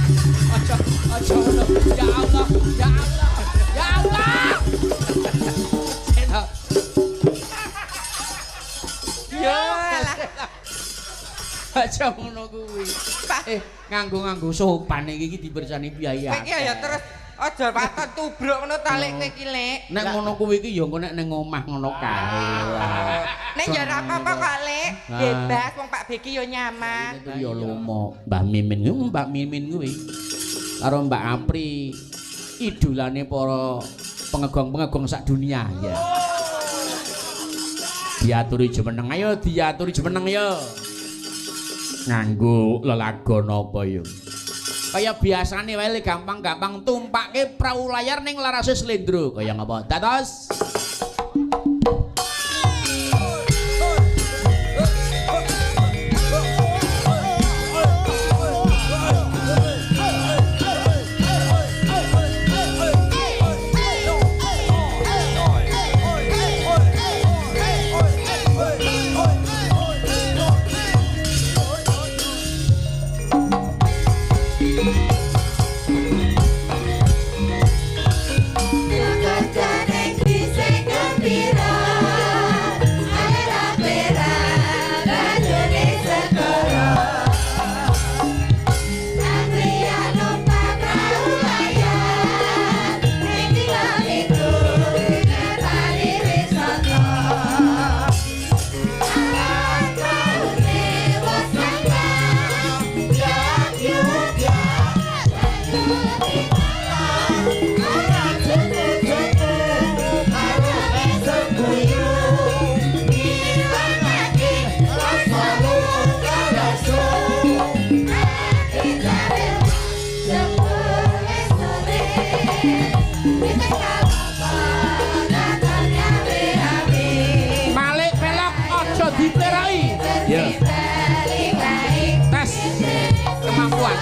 Aja ngono. Ya Allah, ya Allah, ya Allah. Ya. Aja ngono kuwi. Nganggo sopan iki dibersani biaya. Iki ya terus aja paton tubruk ngono talik kowe iki, Lek. Nek ngono kuwi iki ya engko nek ning omah ngono kae. Nek ya ora apa-apa kok, Lek. Bebas wong Pak Beki ya nyaman. Itu ya lomo. Mbah Mimin kuwi karo Mbak Apri idolane para pengegong-pengegong sak dunia ya. Diaturi jemeneng ayo, diaturi jemeneng ya. Nganggo lelagon apa ya? Kaya biasane wae gampang-gampang tumpake prau layar ning larase slendro kaya ngapa? Dados tes kemampuan.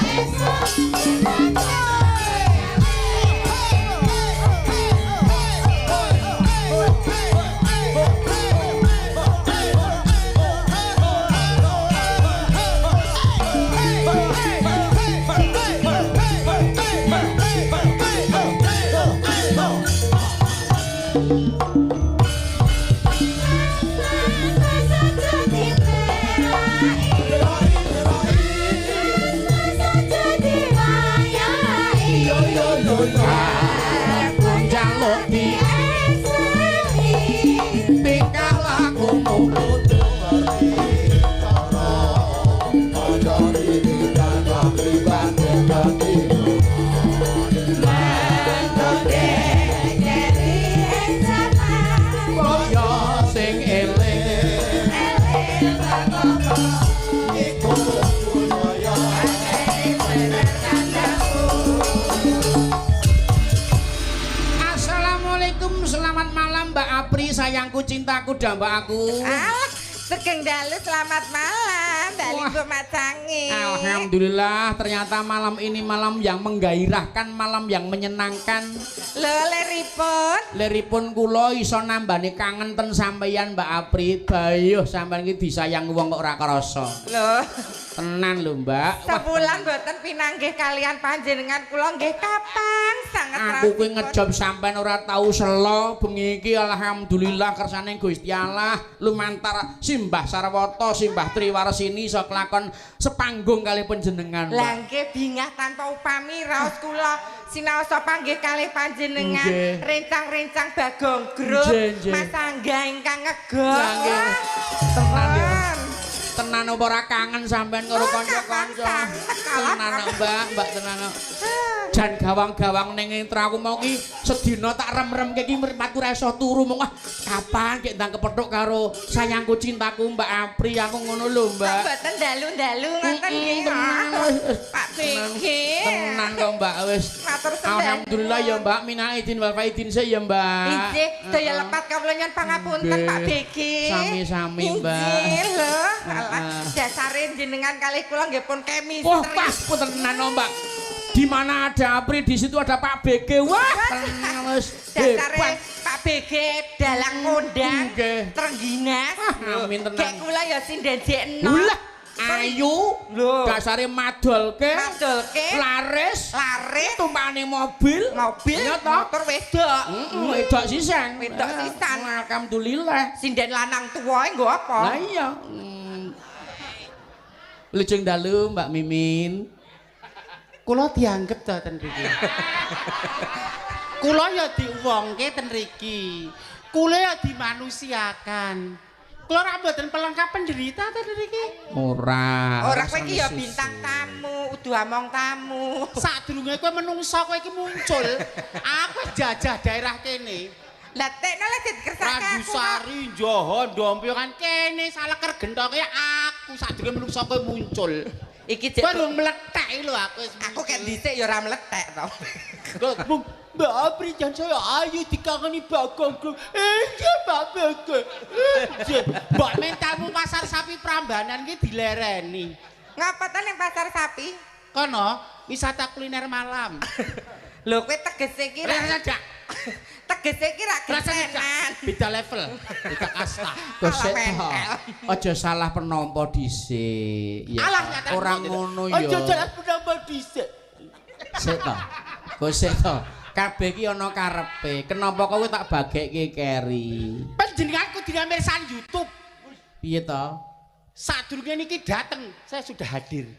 Sayangku, cintaku, dambaku. Sugeng dalu, selamat malam, Mbak Linggo Macangi. Alhamdulillah, ternyata malam ini malam yang menggairahkan, malam yang menyenangkan. Lho, leripun kula iso nambani kangen ten sampeyan Mbak Apri. Bayuh sampeyan iki disayang wong kok ora krasa. Lho, tenan lho, Mbak. Sebulan mboten pinanggih kalian panjenengan kula nggih kapan sanget aku kuwi ngejob sampean ora tau selo bengi iki alhamdulillah kersane Gusti Allah lumantar Simbah Sarwata Simbah Triwarsini iso kelakon sepanggung kali panjenengan. Lah nggih bingah tanpa upami raos kula sinaos panggih kalih panjenengan rencang-rencang Bagong Grup Mas Angga ingkang ngegong. Tenan apa ora kangen sampean karo kanca-kanca. Tenan Mbak tenan. Jan gawang-gawang ning entra aku mau ki sedina tak rem-remke ki mripatku ora iso turu mong kapan kek ndang kepethuk karo sayangku cintaku Mbak Apri aku ngono lho Mbak. Mboten dalu-dalu ngoten nggih. Pak Beki. Tenan kok Mbak wis. Alhamdulillah ya Mbak minal aidin wal faidin sik ya Mbak. Nggih, daya lepat kawula nyuwun pangapunten Pak Beki. Sami-sami Mbak. Nggih lho. Dasare jenengan kalih kula nggih pun chemistry. Wah, pas pun tenan Mbak. Di mana ada Apri, di situ ada Pak BG. Wah, wis dasare Pak BG dalang kondang Trengginas. Amin tenan. Kayak kula ya sindendekno. Lah, ayu dasare madolke. Madolke. Lare ngarani mobil. Mobil, Iya toh? motor wedok. Wedok sisan. Wedok sisan. Alhamdulillah. Sinden lanang tuwa nggo apa? Lah iya. Lujeng dalu Mbak Mimin. Kula dianggep to ten mriki. Kula ya diuwongke ten mriki. Kula ya dimanusiakan. Kula ra mboten pelengkap penderita to mriki. Ora Kowe iki ya bintang tamu, udu among tamu. Sadurunge kowe menungso kowe iki muncul, aku jajah daerah kene. Lah tekno lek dikersake aku. Ragusari, Njoho, Ndompo kan kene Saleker gentoke aku sadurunge menungso kowe muncul. Iki Kowe durung mlethek lho aku wis. aku kan dhisik ya ora mlethek to. Mbak Apri jan saya ayo dikangeni Bagong Group. Iya Mbak Bagong. Mbak mentalmu pasar sapi Prambanan ki dilereni. Ngapa ta ning pasar sapi? Kono wisata kuliner malam. Lho kowe tegese iki ra Rasa tegese iki ra kesenan. beda level, beda kasta. Gosek to. Aja salah penampa dhisik. Ya. Alah nyata. Ora ngono ya. Aja jalan penambah dhisik. Sik to. Gosek to. Kabeh iki ana karepe. Kenapa kowe tak bagekke keri? Panjenenganku dinamirsan YouTube. Piye to? Sadurunge niki dateng, saya sudah hadir.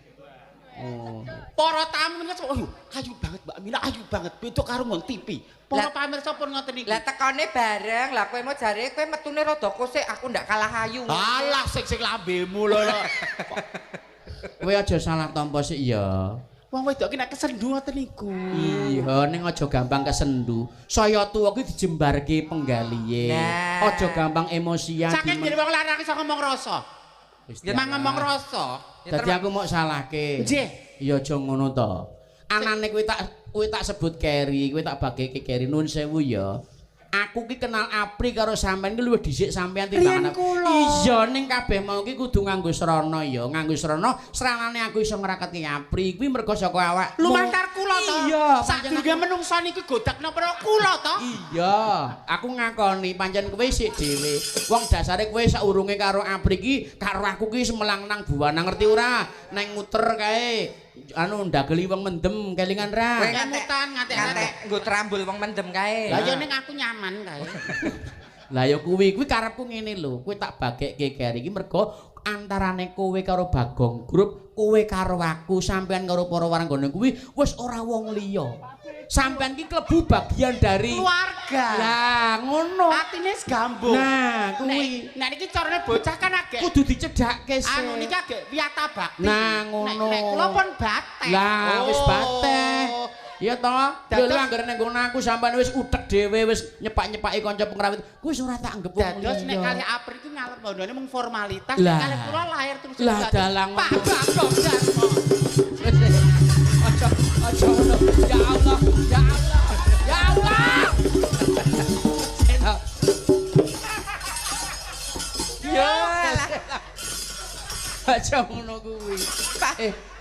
Oh. Para tamu niku ayu banget Mbak Mina, ayu banget. Beda karo nggon TV. Para pamirsa pun ngoten iki. Lah tekone bareng, lah kowe mau jare kowe metune rada kosek, aku ndak kalah ayu. Alah sik lambemu lho. Kowe aja salah tampa sik ya. Wong wedok ki nek kesendu ngoten niku. Iya, ning aja gampang kesendu. Saya tuwa ki dijembarke penggalihe. Nah. Aja gampang emosian. Saking jeneng wong lanang iso ngomong rasa. Mang ngomong rasa. Dadi aku mau salahke. Nggih. Ya aja ngono to. Anane kowe tak sebut keri, kowe tak bageke keri nun sewu ya. Aku ki kenal Apri karo sampean ki luwih dhisik sampean timbang aku. Iya ning kabeh mau ki kudu nganggo srana ya. Nganggo srana sranane aku iso ngraketi Apri kuwi mergo saka awak. Lumantar kula to. Iya, sadurunge menungsa niki godakna para kula to. Iya, aku ngakoni pancen kowe sik dhewe. Wong dasare kowe saurunge karo Apri ki karo aku ki semelang nang buwana ngerti ora? Neng muter kae. Anu ndageli wong mendem kelingan ra. Kowe Ngemutan ngantek nggo trambul wong mendem kae. Lah ya ning aku nyaman kae. Lah ya kuwi karepku ngene lho, kowe tak bagekke keri iki mergo antarane kowe karo Bagong Group, kowe karo aku, sampean karo para waranggane kuwi wis ora wong liya. Sampean ki klebu bagian dari Keluarga. Lah ngono. Atine segambung. Nah, kuwi Nek niki carane bocah kan agek kudu dicedakke sih. anu niki agek wiyata bakti. Nah, ngono. Nek kula pun batek. Lah wis bateh. Iya toh, Dados- lho anggere ning ngono aku sampean wis utek dhewe wis nyepak-nyepaki kanca pengrawit. Kuwi wis ora tak anggap wong Dados nek liya. kali April iki ngalem bondone mung formalitas, Lah. nek kali kula lahir terus. Lah, dalang Pak ngono. Bagong Darmo. Aja ngono. Ya Allah, ya Allah. Ya Allah. Yo lah. Aja ngono kuwi.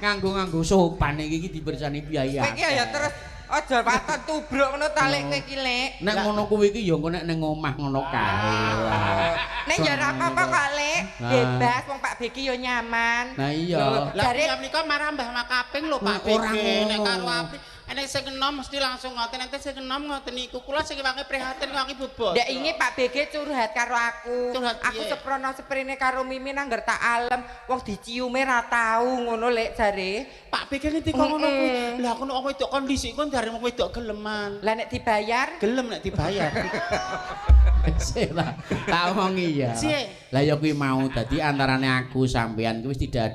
Nganggo sopan iki dibersani biaya. Kowe iki ya terus aja paton tubruk ngono ta lek kowe iki lek. Nek ngono kuwi iki ya engko nek ning omah ngono kae. Nek ya ora apa-apa kok lek. Nah. Bebas wong Pak Beki yo nyaman. Nah iya. Lah Jare jare menika marah Mbah Makaping lho Pak Ora BG nek ngono. karo April. Enek sing enom mesti langsung ngoten, nek sing enom ngoten niku. Kula sing wangi prihatin wangi bobot. Ndek ini Pak BG curhat karo aku. Curhat Aku piye? seprono seprene karo Mimin angger tak alem. Wong diciume ra tau ngono lek jare. Pak BG ngendi kok ngono kuwi. Lah aku nek wong wedok kon dhisik kon jare wong wedok geleman. Lah nek dibayar Gelem nek dibayar. Sik lah. Tak omongi ya. Sik. Lah ya kuwi mau dadi antarane aku sampean kuwi wis tidak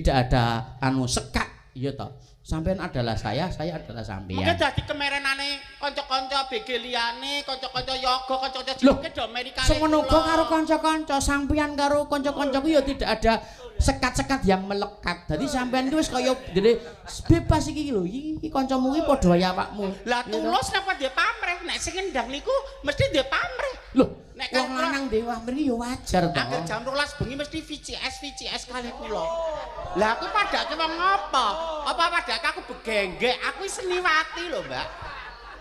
ada anu sekat ya toh. Sampean adalah saya adalah sampean. Mungkin dadi kemerenane kanca-kanca BG liyane, kanca-kanca yoga, kanca-kanca Loh, jenenge do Amerika. semono karo kanca-kanca, sampean karo kanca-kancaku ya tidak ada sekat-sekat yang melekat. Dadi sampean ku wis kaya dene bebas iki lho. Iki kancamu iki padha kaya awakmu. Lah tulus napa dia pamrih? Nek sing ngendang niku mesti dia pamrih. Lho, Nek wong karo- lanang dewa mriki ya wajar to. Angger jam 12 bengi mesti VCS kali kula. Lah aku padake wong apa? Apa padake aku begenggek? Aku seniwati lho, Mbak.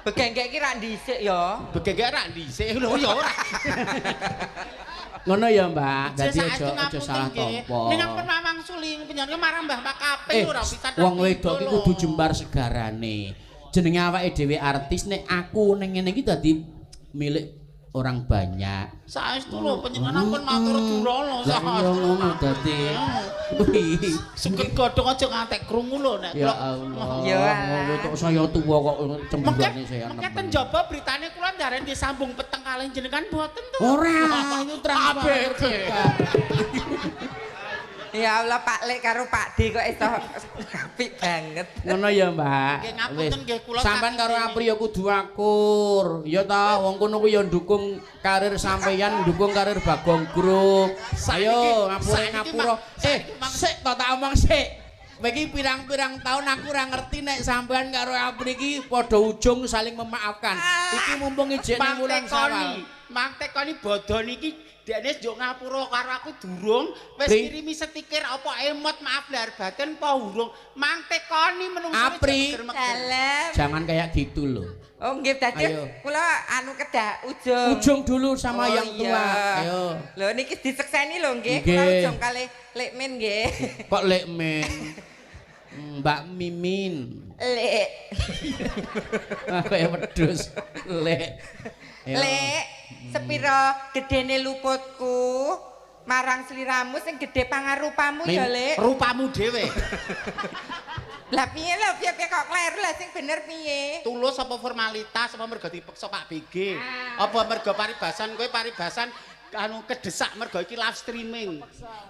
begenggek iki ra dhisik ya. Begenggek ra dhisik lho ya ora. Ngono ya, Mbak. Dadi Saiki aja ngapunten salah nggih. tampa. Ning ampun mamang suling penjenengan marang Mbah Makaping ora bisa Wong wedok iki kudu jembar segarane. jenenge awake dhewe artis nek aku ning ngene iki dadi milik orang banyak. Saestu lho panjenengan pun matur durana saestu. Ngono dadi. Sugeng godhong aja ngantek krungu lho nek. Ya Allah. Ya ngono tok saya tuwa kok cemburane saya. Mengken jaba britane kula ndaren disambung peteng kalih jenengan boten to. Ora, itu transfer. Ya Allah Pak Lek karo Pak D kok iso apik banget. Ngono ya, Mbak. Nggih ngapunten nggih kula sampean karo Apri ya kudu akur. Ya ta, wong kono kuwi ya ndukung karir sampeyan, ndukung karir Bagong Group. Ayo ngapura. Sik to tak omong sik. Kowe iki pirang-pirang taun aku ora ngerti nek sampean karo Apri iki padha ujung saling memaafkan. Iki mumpung ijek nang wulan Sawal. Mang tekoni bodho niki dekne njuk ngapura karo aku durung wis kirimi stiker apa emot maaf lahir batin apa urung mang tekoni menungso Apri jangan kayak gitu loh. Oh nggih dadi kula anu kedah ujung dulu sama yang tua. Ayo lho niki disekseni lho nggih kula ujung kalih Lekmin nggih. Kok Lekmin? Mbak Mimin. Lek. Kayak wedhus. Lek. Lek, sepira gedene luputku marang sliramu sing gedhe pangarupamu ya, Lek. Rupamu dhewe. Lah piye kok kleru lah sing bener piye? Tulus apa formalitas apa mergo dipeksa Pak BG? Apa mergo paribasan kowe paribasan anu kedesak mergo iki live streaming.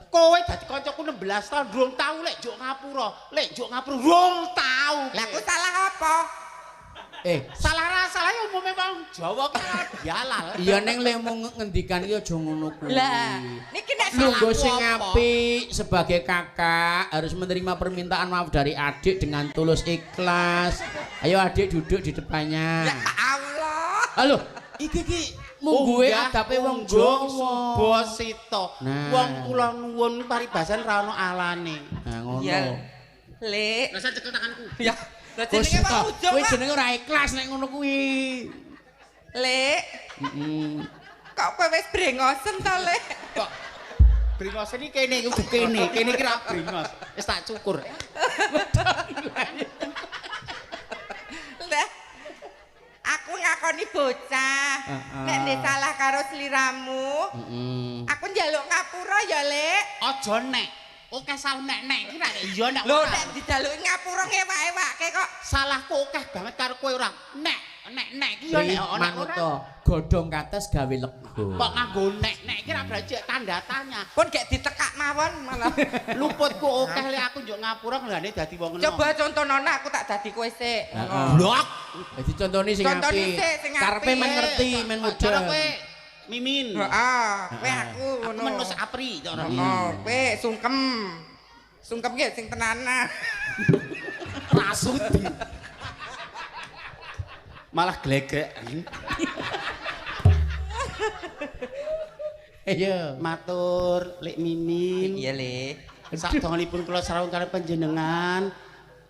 Kowe dadi kancaku 16 tahun durung tau lek njuk ngapura. Lek njuk ngapura durung tau. Lah aku salah apa? Salah ya umume wong Jawa ki halal. Iya ning lemu ngendikan iki aja ngono kuwi. Lah, niki nek lungguh sing apik sebagai kakak harus menerima permintaan maaf dari adik dengan tulus ikhlas. Ayo adik duduk di depannya. Ya Allah. Halo, iki mungguhe adape wong Jawa. Bosito. Wong kula nuwun paribasan ra ono alane. Nah ngono. Lek. Lah cekel tanganku. Ya. Lah jenenge wae ujung. Kowe jenenge ora ikhlas nek ngono kuwi. Lek. Kok kowe wis brengosen to, Lek? Kok brengosen iki kene kudu kene iki ra brengos. Wis tak cukur. Lah. Aku ngakoni bocah. Nek ndek salah karo sliramu. Aku njaluk ngapura ya, Lek. Aja nek. Oke salah nek iki ra iya nek. Lho nek dijaluki ngapura ngewak-ewake kok. Salahku akeh banget karo kowe ora. Nek iki ya nek ana ora. Godhong kates gawe lego. Kok nganggo nek iki ra berarti tanda tanya. Pun gek ditekak mawon malah. Luputku akeh lek aku njuk ngapura nglane dadi wong enom. Coba contohna aku tak dadi kowe sik. Blok. Dadi contone sing apik. Karepe men ngerti, men mudeng. Mimin. Heeh, kowe aku ngono. Aku menus Apri to ora. Kowe sungkem. Sungkem ki sing tenanan. Rasudi. Malah glegek. Ayo, matur Lek Mimin. Iya, Le. Sadonganipun kula sarawuh kaliyan panjenengan.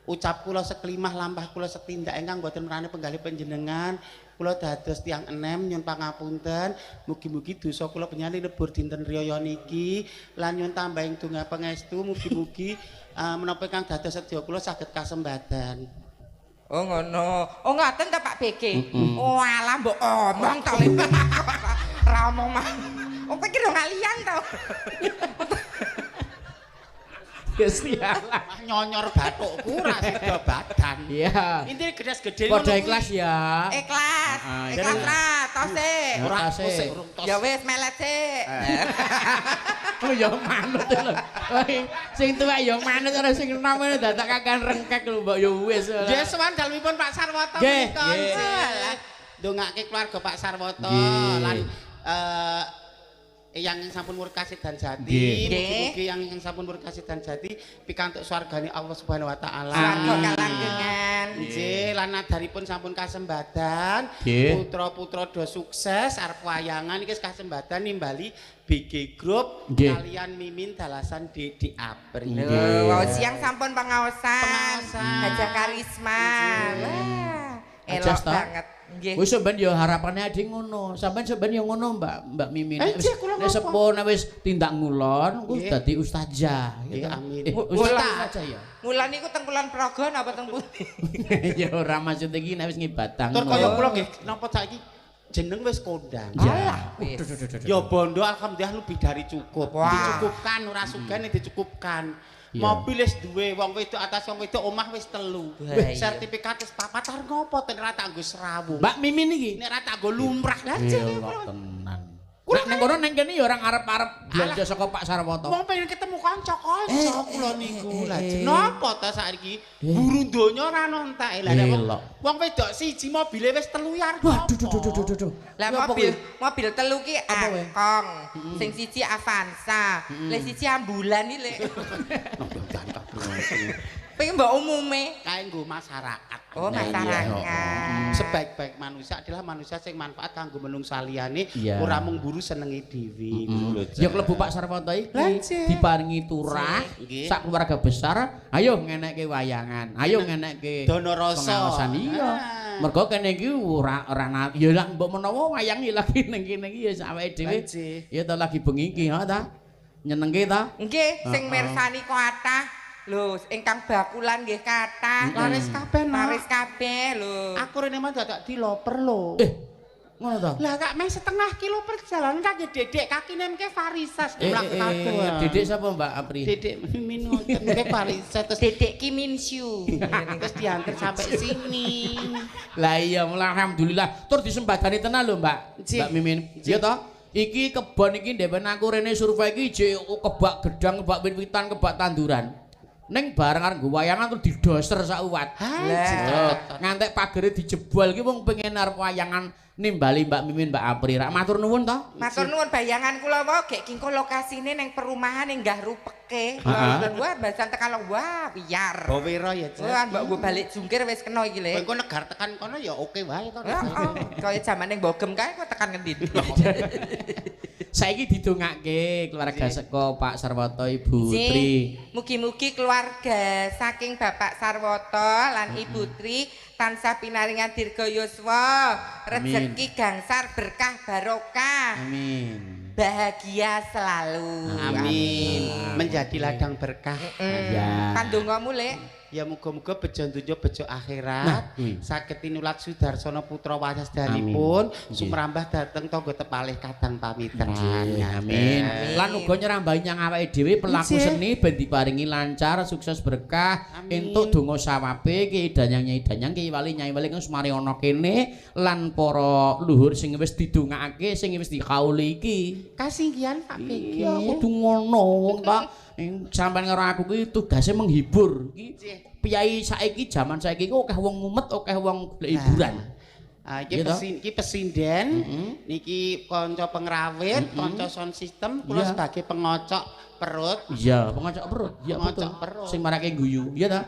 Ucap kula seklimah lampah kula setindak ingkang boten merane penggalih panjenengan. Kula dados tiyang enem nyuwun pangapunten. Mugi-mugi dosa kula penyanyi lebur dinten riyaya niki lan nyuwun tambahing donga pangestu mugi-mugi menapa ingkang dados sedya kula saged kasembadan. Oh ngono. Oh ngoten ta Pak BG. Oh alah mbok omong to Le. Ra omong mah. Oh kowe kira ngalian to. Kesialan nyonyor bathukku ra sida badan. Iya. Intine gedes-gede padha ikhlas ya. Ikhlas. Ikhlas ra tose. Ora tose. Ya wis melet sik. Oh ya manut lho. Sing tuwek ya manut ora sing enom ngene dadak kakan rengkek lho Mbak ya wis. Nggih sowan dalemipun Pak Sarwoto menika. Ndongake keluarga Pak Sarwoto lan yang sampun murid kasih dan jati, mugi-mugi yang sampun murid kasih dan jati pikantuk swargane Allah Subhanahu wa taala. Swarga kalanggengan. Nggih, lan nadaripun sampun kasembadan, putra-putra do sukses arep wayangan iki kasembadan nimbali BG Group kalian Mimin dalasan Dede Apri. Wow, siang sampun pengaosan. Aja karisma. Wah, elok banget. Nggih. Wis sampean ya harapane ade ngono. Sampean sampean ya ngono, Mbak Mimin. Nek sepo nek wis tindak ngulon, wis dadi ustazah. Nggih, amin. Ustazah ya. Ngulon niku teng Kulon Progo napa teng pundi? Ya ora maksud iki nek wis ngibatang. Tur kaya kula nggih napa saiki jeneng wis kondang. Ya. Ya bondo alhamdulillah lebih dari cukup. Dicukupkan ora sugane dicukupkan. Mobil wis duwe wong wedok atas wong wedok omah wis 3. Sertifikat wis 4 arep ngopo ten ora tak nggo serawung. Mbak Mimin iki. Nek ora tak nggo lumrah lah Elok tenan. Nek ning kono ning kene ya ora arep-arep belanja saka Pak Sarwoto. Wong pengen ketemu kanca-kanca kula niku. Lah napa ta saiki buru donya ora nontak. Lah wong wedok siji mobile wis 3 ya. Waduh. Lah mobil 3 ki Akong, sing siji Avanza, lek siji ambulan iki lek. Pengen mbok umume Kanggo masyarakat. Oh, masyarakat. Sebaik-baik manusia adalah manusia sing manfaat kanggo menungsa liyane, ora mung buru senenge dhewe. Ya klebu Pak Sarwoto iki diparingi turah sak keluarga besar, ayo ngenekke wayangan, ayo ngenekke dana rasa. Iya. Mergo kene iki ora ya lah mbok menawa wayang iki lagi ning kene iki ya awake dhewe. Ya ta lagi bengi iki ha ta. Nyenengke ta? Nggih, sing mirsani kathah. Lho, ingkang bakulan nggih kathah. Laris kabeh, laris kabeh lho. Aku rene mah dadak diloper lho. Ngono ta? Lah kak meh setengah kilo perjalanan kaki dedek kakine mengke varises mlak kabeh. Dedek sapa Mbak Apri? Dedek Mimin ngoten mengke varises terus Dedek Kim Min Syu. terus diantar sampai sini. Lah iya alhamdulillah tur disembadani tenan lho Mbak. Mbak Mimin. Iya toh? Iki kebon iki ndek aku rene survei iki jek kebak gedang, kebak wit-witan, kebak tanduran. Ning bareng arep nggo wayangan terus didoser sak uwat. Lah ngantek pagere dijebol iki wong pengen arep wayangan nimbali Mbak Mimin Mbak Apri. Rak matur nuwun to. Matur nuwun bayangan kula wae gek kingko lokasine ning perumahan ning Gah Rupeke. Wah, basan tekan wah biar. Bawira ya, Cek. Wah, mbok nggo balik jungkir wis kena iki le. Engko negar tekan kono ya oke wae to. Kaya jaman ning Bogem kae kok tekan ngendi. Saiki didongake keluarga saka Pak Sarwoto Ibu Tri. Mugi-mugi keluarga saking Bapak Sarwoto lan Ibu Tri tansah pinaringan dirga yuswa, rezeki gangsar berkah barokah. Amin. Bahagia selalu. Amin. Menjadi ladang berkah. Ya. Pandongamu lek Ya muga-muga bejo donya bejo akhirat saged tinulat Sudarsana putra wasasdanipun sumrambah dhateng tangga tepalih kadang pamitran. Amin. Lan uga nyerambahi nyang awake dhewe pelaku seni ben diparingi lancar, sukses berkah, entuk donga sawabe Ki Danyang Ki Wali Nyai Wali kang sumari ana kene lan para luhur sing wis didongakake sing wis dikauli iki. Kasinggihan Pak Begi. Ya kudu ngono wong ta. Sampeyan karo aku ki tugase menghibur. Iki piyai saiki jaman saiki ku akeh wong ngumet, akeh wong golek hiburan. Iki pesinden, niki kanca pengrawit, kanca sound system, kula sebagai pengocok perut. Iya, pengocok perut. Iya betul. Sing marake guyu, iya ta?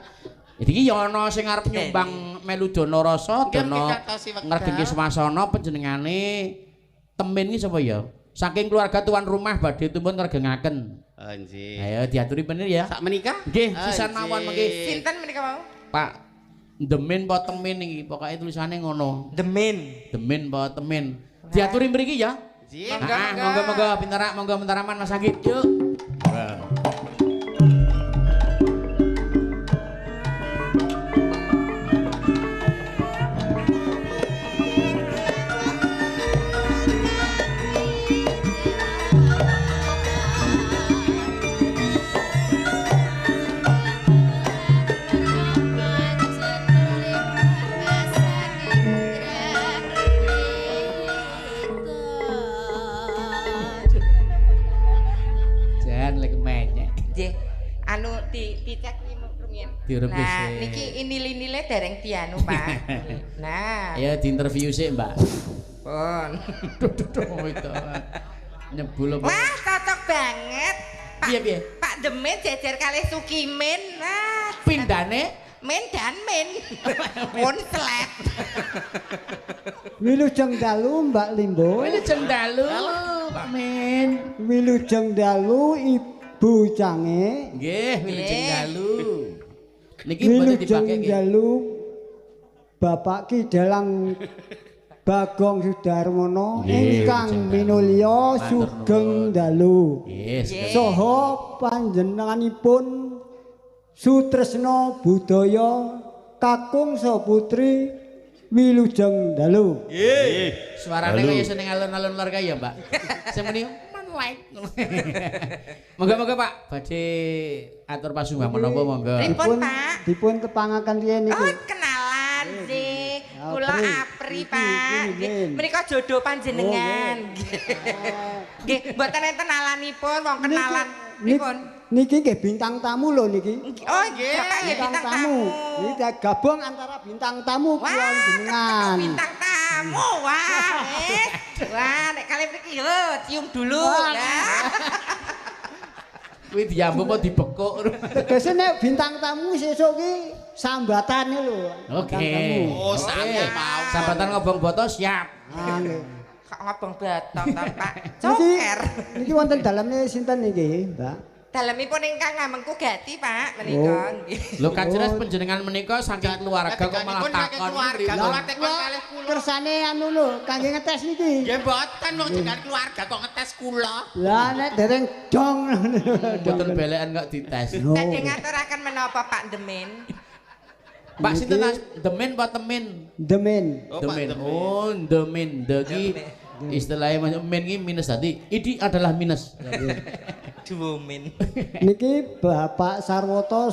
Jadi iki ya ana sing arep nyumbang melu dana rasa, dana ngregengke swasana panjenengane Temin iki sapa ya? Saking keluarga tuan rumah badhe tumpun ngregengaken. Oh nggih. Ayo diaturi bener ya. Sak menika? Nggih, sisan mawon mengki. sinten menika mau? Pak Demin apa Temin iki? Pokoke tulisane ngono. Demin. Demin apa Temin. Diaturi mriki ya. Nggih. Monggo pinterak, monggo mentaraman Mas Anggit. Yuk. dicek rumiyin. Direpis. Nah, niki inil-inile dereng dianu, Pak. Nah. Ya diinterview sih, Mbak. Pun. Duh itu. Nyebul apa? Wah, cocok banget. Piye? Pak Demin jejer kalih Sukimin. Nah, pindane men dan men. Pun selep. Wilujeng dalu Mbak Limbo. Wilujeng dalu Pak Min. Wilujeng dalu Ibu Cange. Nggih, wilujeng dalu. Niki mboten dipake nggih. Wilujeng dalu Bapak Ki Dalang Bagong Sudarmono Nggih, ingkang Jenderal. minulya Matur sugeng nuwun. dalu. Yes. Saha panjenenganipun Sutresna Budaya kakung saputri wilujeng dalu. Suarane kaya seneng alun-alun lor kaya, Mbak. Sing muni manlek. Monggo-monggo Pak, badhe atur pasumbang menapa monggo. Pripun, Pak? Dipun tepangaken riyen niku. Oh, kenalan sih. Kula Apri, Pak. Nggih. Menika jodoh panjenengan. Nggih, mboten enten alanipun wong kenalan. Pripun? Niki nggih bintang tamu lho niki. Oh, nggih, Bapak nggih bintang tamu. Iki gabung antara bintang tamu kula Wah, jenengan. bintang tamu. Wah, wah, nek kali mriki lho, cium dulu. Ya. Kuwi diambung apa dibekuk. Tegese nek bintang tamu sesuk ki sambatane lho. Oke. Bintang tamu. Oh, sampe mau. Sambatan ngobong boto siap. Ah, nggih. Kok ngobong batang ta, Pak? Niki Coker. niki wonten dalamnya sinten niki, Mbak? Dalemipun ingkang ngamengku gati, Pak, menika nggih. Lho kajelas panjenengan menika saking keluarga kok malah takon keluarga, pripun? kok tekon kalih kula. Kersane anu lho, kangge ngetes niki. Nggih mboten wong jenengan keluarga kok ngetes kula. Lah nek dereng dong. Mboten belekan kok dites. Oh. Badhe ngaturaken menapa, Pak Demen? Pak sinten Mas? Demen apa temen? Demen. Demen. Oh, demen. Dagi istilahnya Mas men iki minus tadi. Ini adalah minus. Duomen. Niki Bapak Sarwoto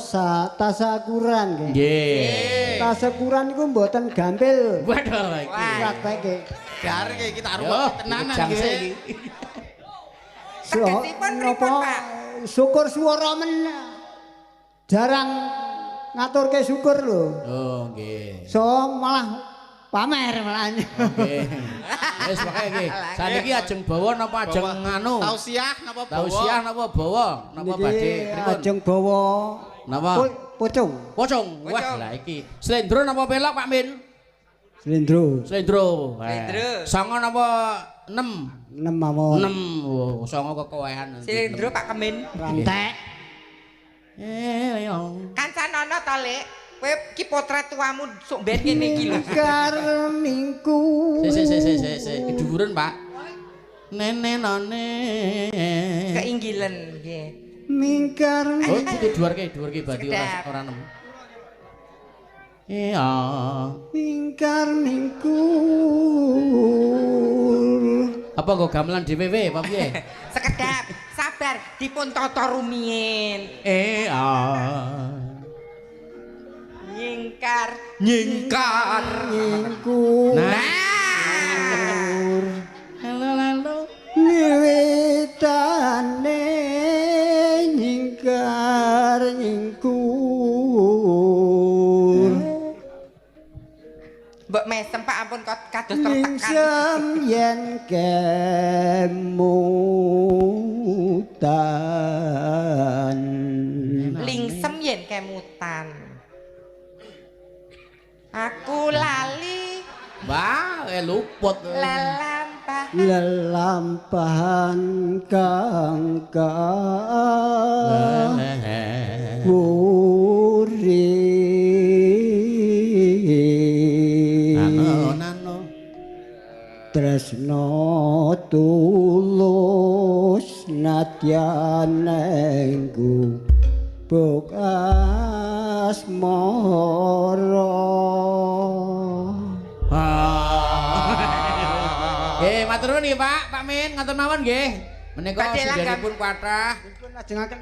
tasakuran nggih. Nggih. Tasakuran niku mboten gampil. Waduh iki. Wah. Prakteke. Dar iki kita Yo, arep tenanan jangse nggih. iki. Tegesipun pripun, Pak? Syukur swara men jarang ngaturke syukur lho. Oh, nggih. So malah pamer malah. Oke. Wis pokoke nggih. Saniki ajeng bawa napa ajeng nganu? Tausiah napa bawa? Tausiah napa bawa? Napa badhe pripun? Ajeng bawa Napa? pucung. Pocong. Wah, Pocong. lah iki. Slendro napa pelok Pak Min? Slendro. Slendro. Slendro. Songo napa 6? 6 mawon. 6. Oh, songo kekowean. Silindro Pak Kemin. Rantek. Kancanono to, Lek? Kowe ki potret tuamu sok ben kene iki lho. Karmingku. Si. Dhuwuren, Pak. Nenenane. Keinggilen nggih. Mingkar Oh, iki dhuwurke berarti Sekedap. ora 6. Iya. mingkar mingku. Apa kok gamelan dhewe apa piye? Sekedap, sabar dipun tata rumiyin. Iya. Nyingkar. Mingku. Halo. Wiwitane nyingkar nyingkur. Mbok mesem Pak ampun kados tertekan. Ningsem yen kemutan. Lingsem yen kemutan. Aku lali Wah, luput. lelampah. Lelampahan kangka Nano. tresno tulus nadyan enggu buk asmara. Nggih, matur nuwun nggih, Pak. Pak Min, ngatur mawon nggih. Menika Badhe langgam. sedanipun kathah. Dipun lajengaken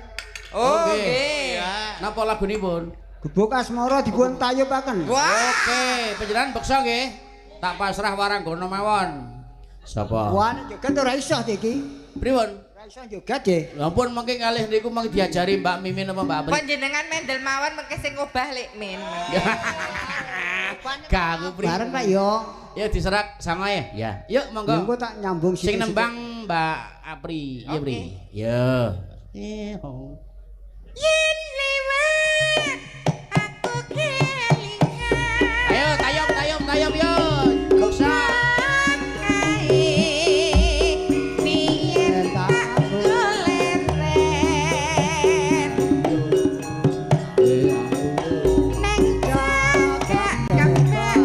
Oh Oke. nggih. Napa lagunipun? gubuk asmara dipun tayubaken. Wah. Oke, panjenengan beksa nggih. Tak pasrah waranggono mawon. Sapa? Wah, joget ora iso iki. Pripun? Ora iso joget nggih. Ya ampun mengke kalih niku mung diajari Mbak Mimin apa Mbak Apri. Panjenengan mendel mawon mengke sing obah Lek Min. Gagu pri. Bareng Pak yo. Ya diserak sangoe ya. Yuk Engko monggo. tak nyambung Sing sithik-sithik. nembang Mbak Apri. Iya, Pri. Ya. Yen liwat aku kelingan. Ayo tayom yo. Beksa. Biyen aku leren. Neng jaga kembang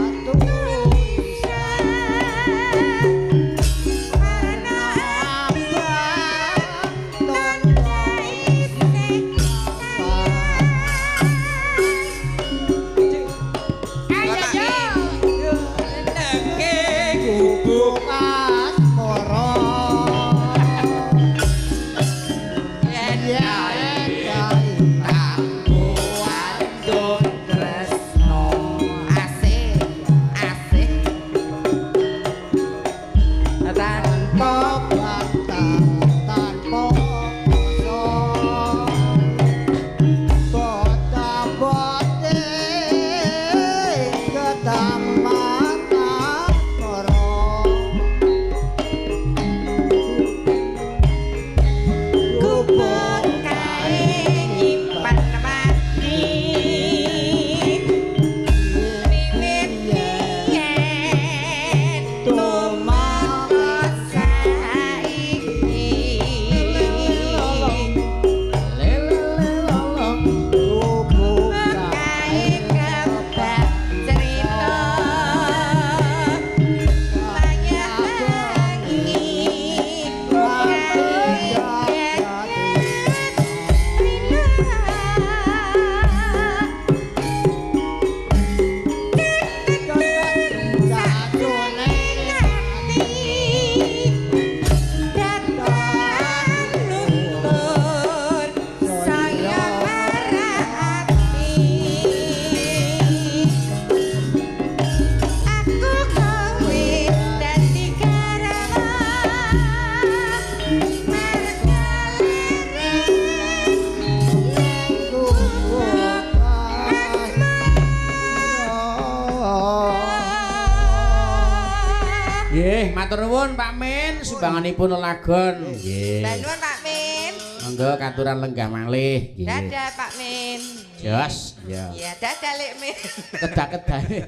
Nggih, matur nuwun Pak Min, sumbanganipun lelagon. Nggih. Banun Pak Min. Monggo katuran lenggah malih. Nggih. Dadah Pak Min. Jos, ya. Iya, dadah Lek Min. Kedak-kedahe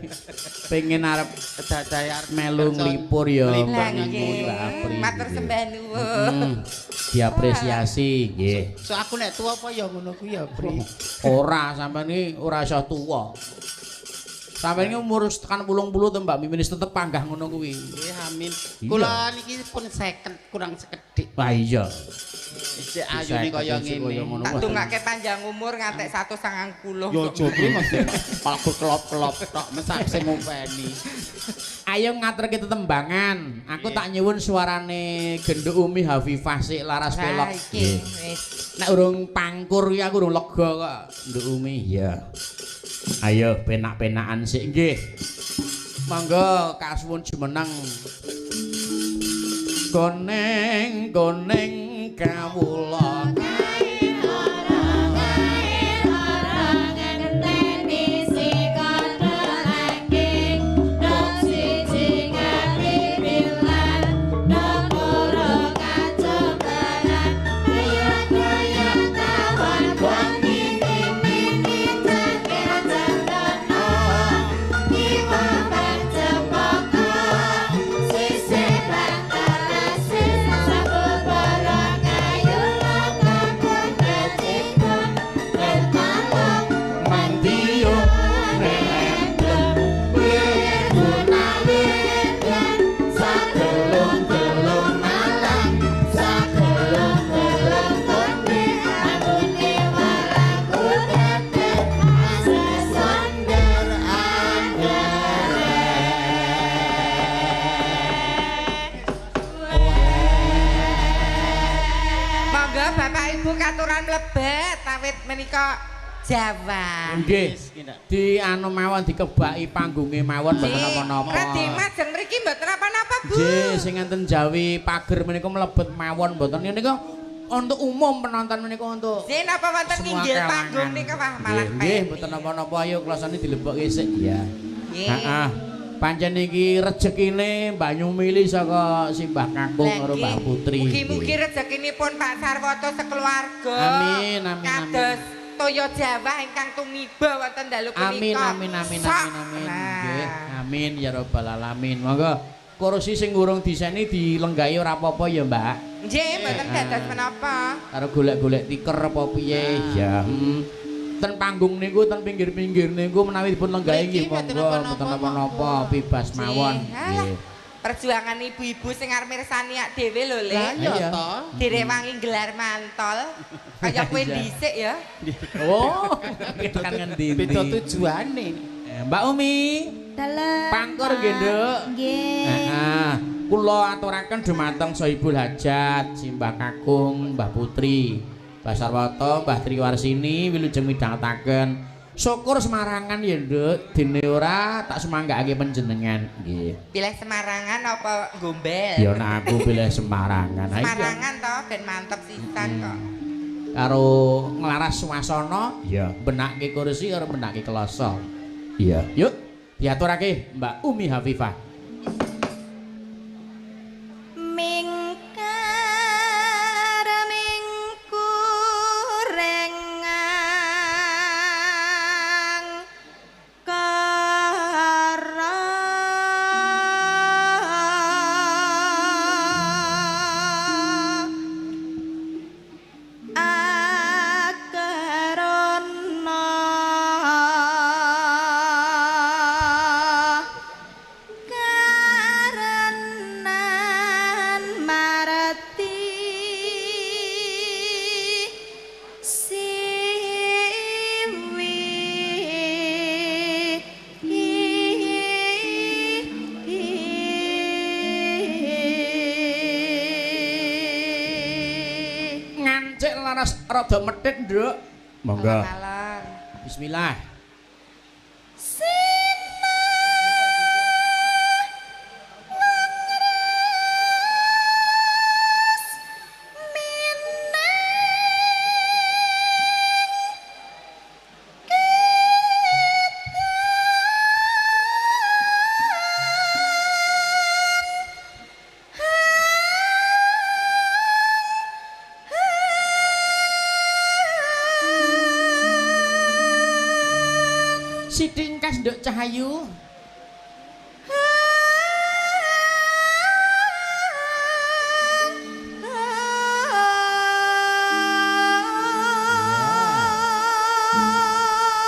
pengen arep Kedadai arep melu nglipur ya Lah Mbak nggih. Mbak Apri. Matur nggih. sembah nuwun. Diapresiasi nggih. So aku nek tuwa apa ya ngono kuwi ya, Pri. Ora sampean iki ora iso tuwa. Sampeyan iki umur tekan 80 to Mbak Mimin tetep panggah ngono kuwi. Nggih, amin. Iya. Kula niki pun 50 kurang sekedhik. Wah iya. Isih ayune kaya ngene. Tak tungake panjang umur ngantek 190. Yo aja Pri mesti aku kelop-kelop tok mesak sing ngopeni. Ayo ngaturke tetembangan. Aku tak nyuwun suarane Genduk Umi Hafifah sik laras pelok. Iki wis. Nek urung pangkur ya aku urung lega kok. Genduk Umi ya. Ayo penak-penakan sik nggih. Monggo kasuwun jumeneng. Goneng-goneng kawula Katuran mlebet awit menika Jawa. nggih. Di anu mawon dikebaki panggunge mawon mboten napa-napa. Radhi majeng mriki mboten napa-napa, Bu. Nggih, sing enten Jawi pager menika mlebet mawon mboten menika untuk umum penonton menika untuk nggih napa wonten semua nginggil kalangan. panggung nika wah malah Nggih, mboten napa-napa ayo klasane dilebokke sik ya. Nggih. Heeh. Pancen iki rejekine Banyu Mili saka Simbah Kakung karo Mbak Putri. Mugi-mugi rezekinipun Pak Sarwoto sekeluarga. Amin, amin, amin. Kados toya Jawa ingkang tumiba wonten dalu punika. Amin, amin, amin, Sok. amin, amin. Nah. Nggih, amin ya rabbal alamin. Monggo kursi sing urung diseni dilenggahi ora apa-apa ya, Mbak. Nggih, mboten dados menapa. Karo golek-golek tiker apa piye ya. Ten panggung niku ten pinggir-pinggir niku menawi dipun lenggahi nggih monggo mboten napa-napa bebas mawon. Nggih. Perjuangan ibu-ibu sing arep mirsani ak dhewe lho, Le. Lah iya Iya. to. Direwangi gelar mantol. Kaya kowe dhisik ya. Oh, kan ngendi? Beda tujuane. Mbak Umi. Dalem. Pangkur nggih, Nduk. Nggih. Heeh. Kula aturaken dumateng Sohibul Hajat, Simbah Kakung, Mbah Putri, Mbah Sarwoto, Mbah Triwarsini wilujeng midhangetaken syukur Semarangan ya, Nduk. Dene ora tak semanggakake panjenengan nggih. Pilih Semarangan apa Gombel? Ya nek aku pilih Semarangan. Ha, iya. Semarangan to ben mantep sisan kok. Karo nglaras swasana, ya benake kursi karo benake kloso. Iya. Yuk, diaturake Mbak Umi Hafifah. Mingkar mingkurengang kara akarana karenan marati Ngancik laras rada medhit, Nduk. Monggo. Alon-alon. Bismillah. pamungkas Nduk Cahayu.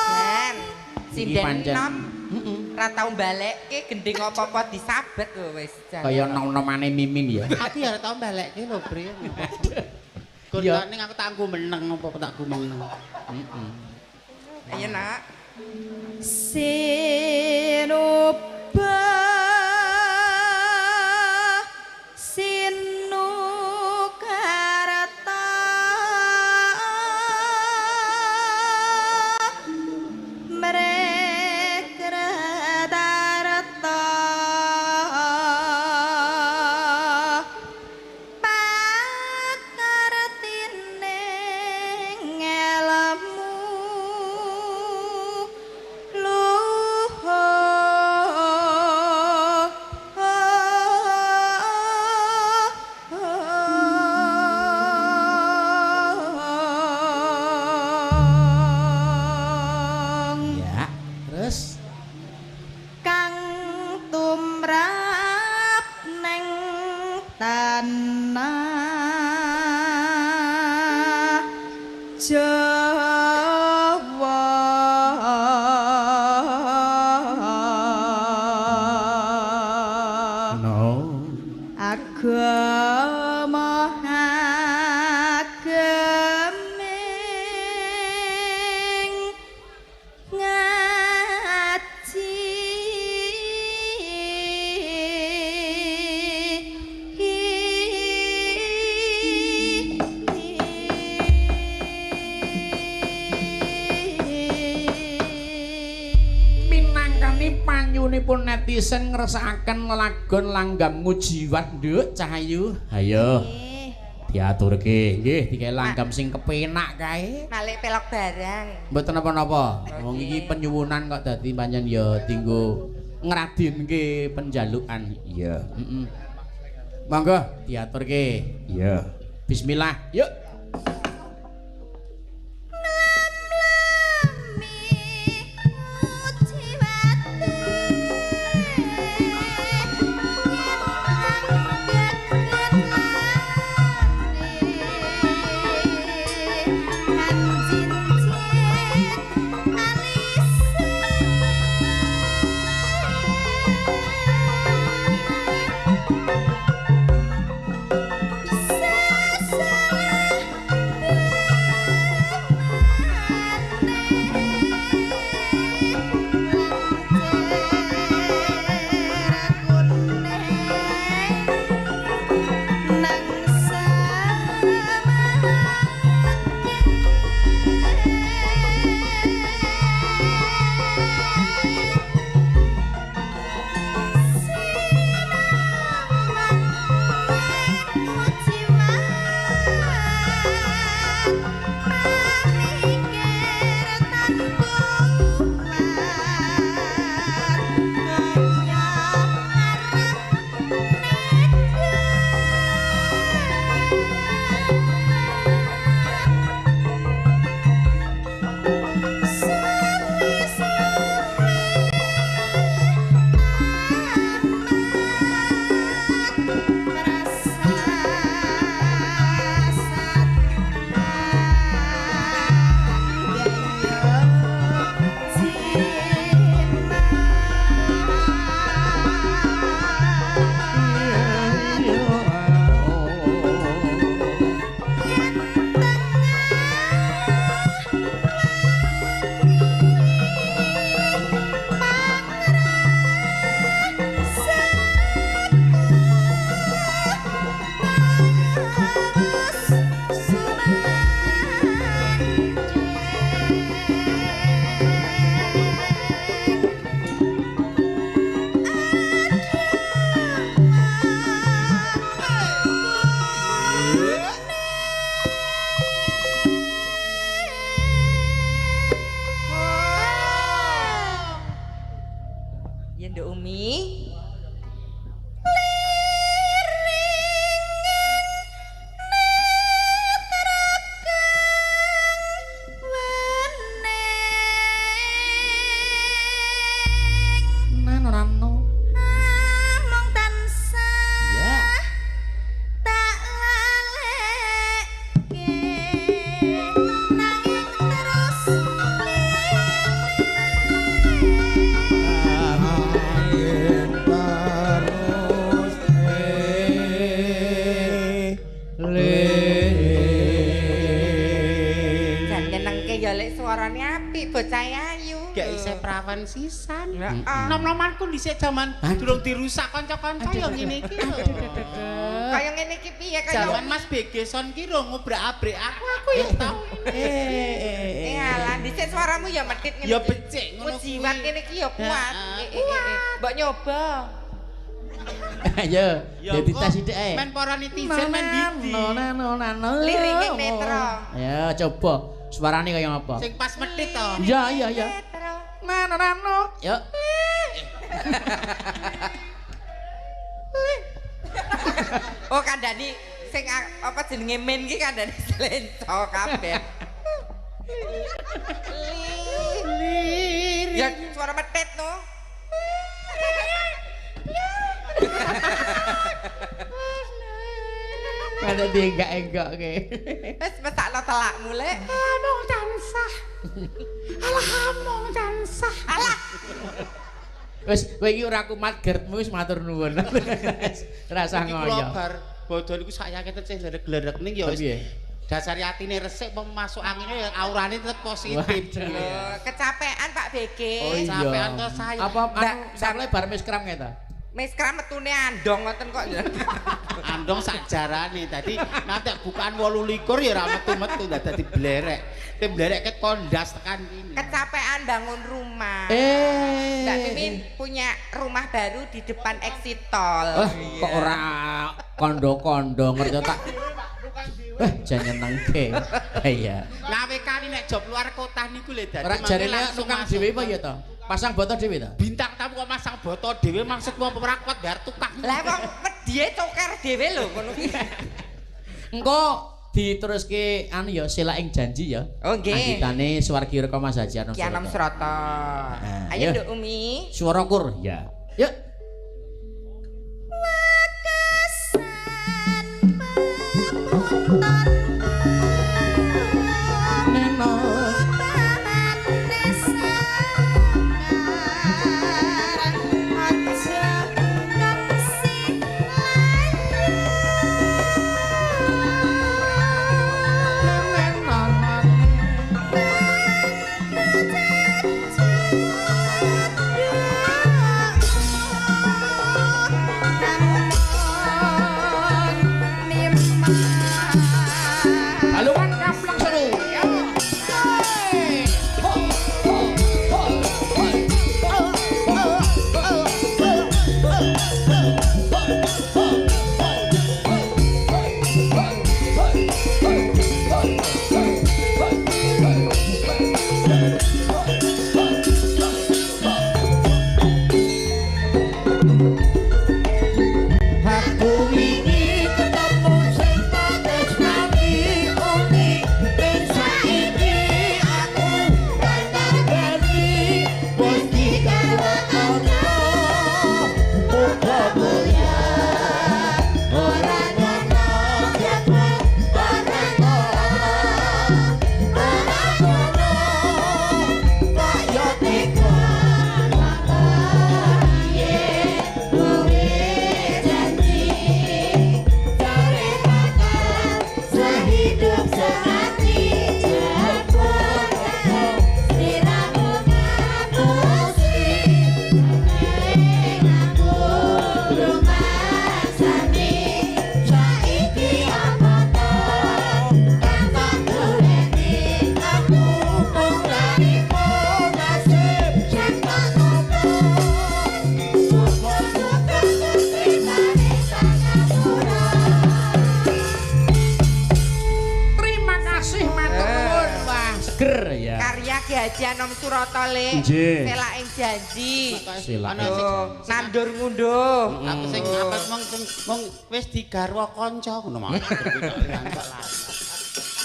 Jan, sinden pancen. nom. Ra tau balekke gending apa-apa disabet lho wis Jan. Kaya nom-nomane Mimin ya. Aku ya ora tau balekke lho, Bre. Ya. Ning aku tak nggo meneng apa tak nggo meneng. Ayo nak. Sinuba sinukarta mrekredarta pakartine ngelmu Ya, terus kang tumrap neng tanah Jawa no. agama ageming ngaji Minangkani panyunipun netizen ngersakaken lelagon langgam ngujiwat Nduk Cahayu. Ayo diaturke nggih dikae langgam sing kepenak kae. Malik pelok barang. Mboten napa-napa. Wong iki penyuwunan kok dadi pancen ya dienggo ngradinke penjalukan. Iya, heeh. Monggo diaturke. Iya. Bismillah. Yuk. bocah ayu. Gak isih prawan sisan. Heeh. Nom-nomanku dhisik jaman durung dirusak kanca-kanca ya ngene iki lho. Kaya ngene iki piye kaya Jaman Mas Begeson ki ro ngobrak-abrik aku ya tau. alah dhisik suaramu ya medhit ngene. Ya iki. becik ngono kuwi. Jiwat kene iki ya kuat. Mbok nyoba. Ayo, dadi tes sithik ae. Men para netizen men didi. Lirike netro. Ayo coba suarane kaya apa? Sing pas medhit to. Iya iya iya. Netro. Nano. Yo. Oh kandhani sing apa jenenge men iki kandhane slenco kabeh. Ya suara medhit no. Ada dienggak-enggak ke. Wis mesakno telakmu lek. Among tansah. Alah among tansah. Alah. Wis kowe iki ora kumat gertmu wis matur nuwun. Rasa Iki kula ngoyo. bar bodho niku sak yakin cek glerek ning ya wis. Piye? Dasar atine resik pom masuk angine ya aurane tetep positif. Loh, kecapean Pak BG. Oh iya. Sampean to saya. Apa anu sampe bar mes kram ngeta? Mes kram metune andong ngoten kok ya. Andong sak jarane dadi nanti bukan 28 ya ora metu-metu dadi blerek. Te blerek ket kondas tekan kene. Kecapean bangun rumah. Eh. Mbak Mimin punya rumah baru di depan exit tol. Kok ora kondo-kondo ngerti tak. Jan nyenengke. Iya. Ngawekani nek job luar kota niku lho dadi Ora mangke jarene langsung tukang masuk. dhewe apa ya to? Pasang boto dhewe to? Bintang tamu kok masang boto dhewe maksudmu apa ora kuat bayar tukang. Lah wong medhiye coker dhewe lho ngono ki. Engko diteruske anu ya selaing janji ya. Oh nggih. Anggitane Suwargi Reka Mas Haji Anom Ki Anom Srata. Nah, Ayo ayo. Nduk Umi. Suara kur ya. Yuk. Neno. Balungan kamplang seru. Ya. Hey. Ho, ho, ho, ho. Oh, oh, oh, oh, aku wingi ketemu sing pates nami uni ben saiki aku bakal ganti wis dikawakno muga mulia ora ngono jago ora ngono kaya teko Sehidup semati jemput Siramu ngapusi Aku rumah sani Saiki apa toh Tanpa kuleni Aku mulai nasib Jemput ngomong Syukur-syukur Terima sangat murah Terima kasih matur nuwun. Wah, seger ya. Karya Ki Haji Anom Surata le. Nggih. Selaing janji. Silakan. Ana sing Nandur ngunduh. aku sing apes mong wis digarwa kanca ngono mah.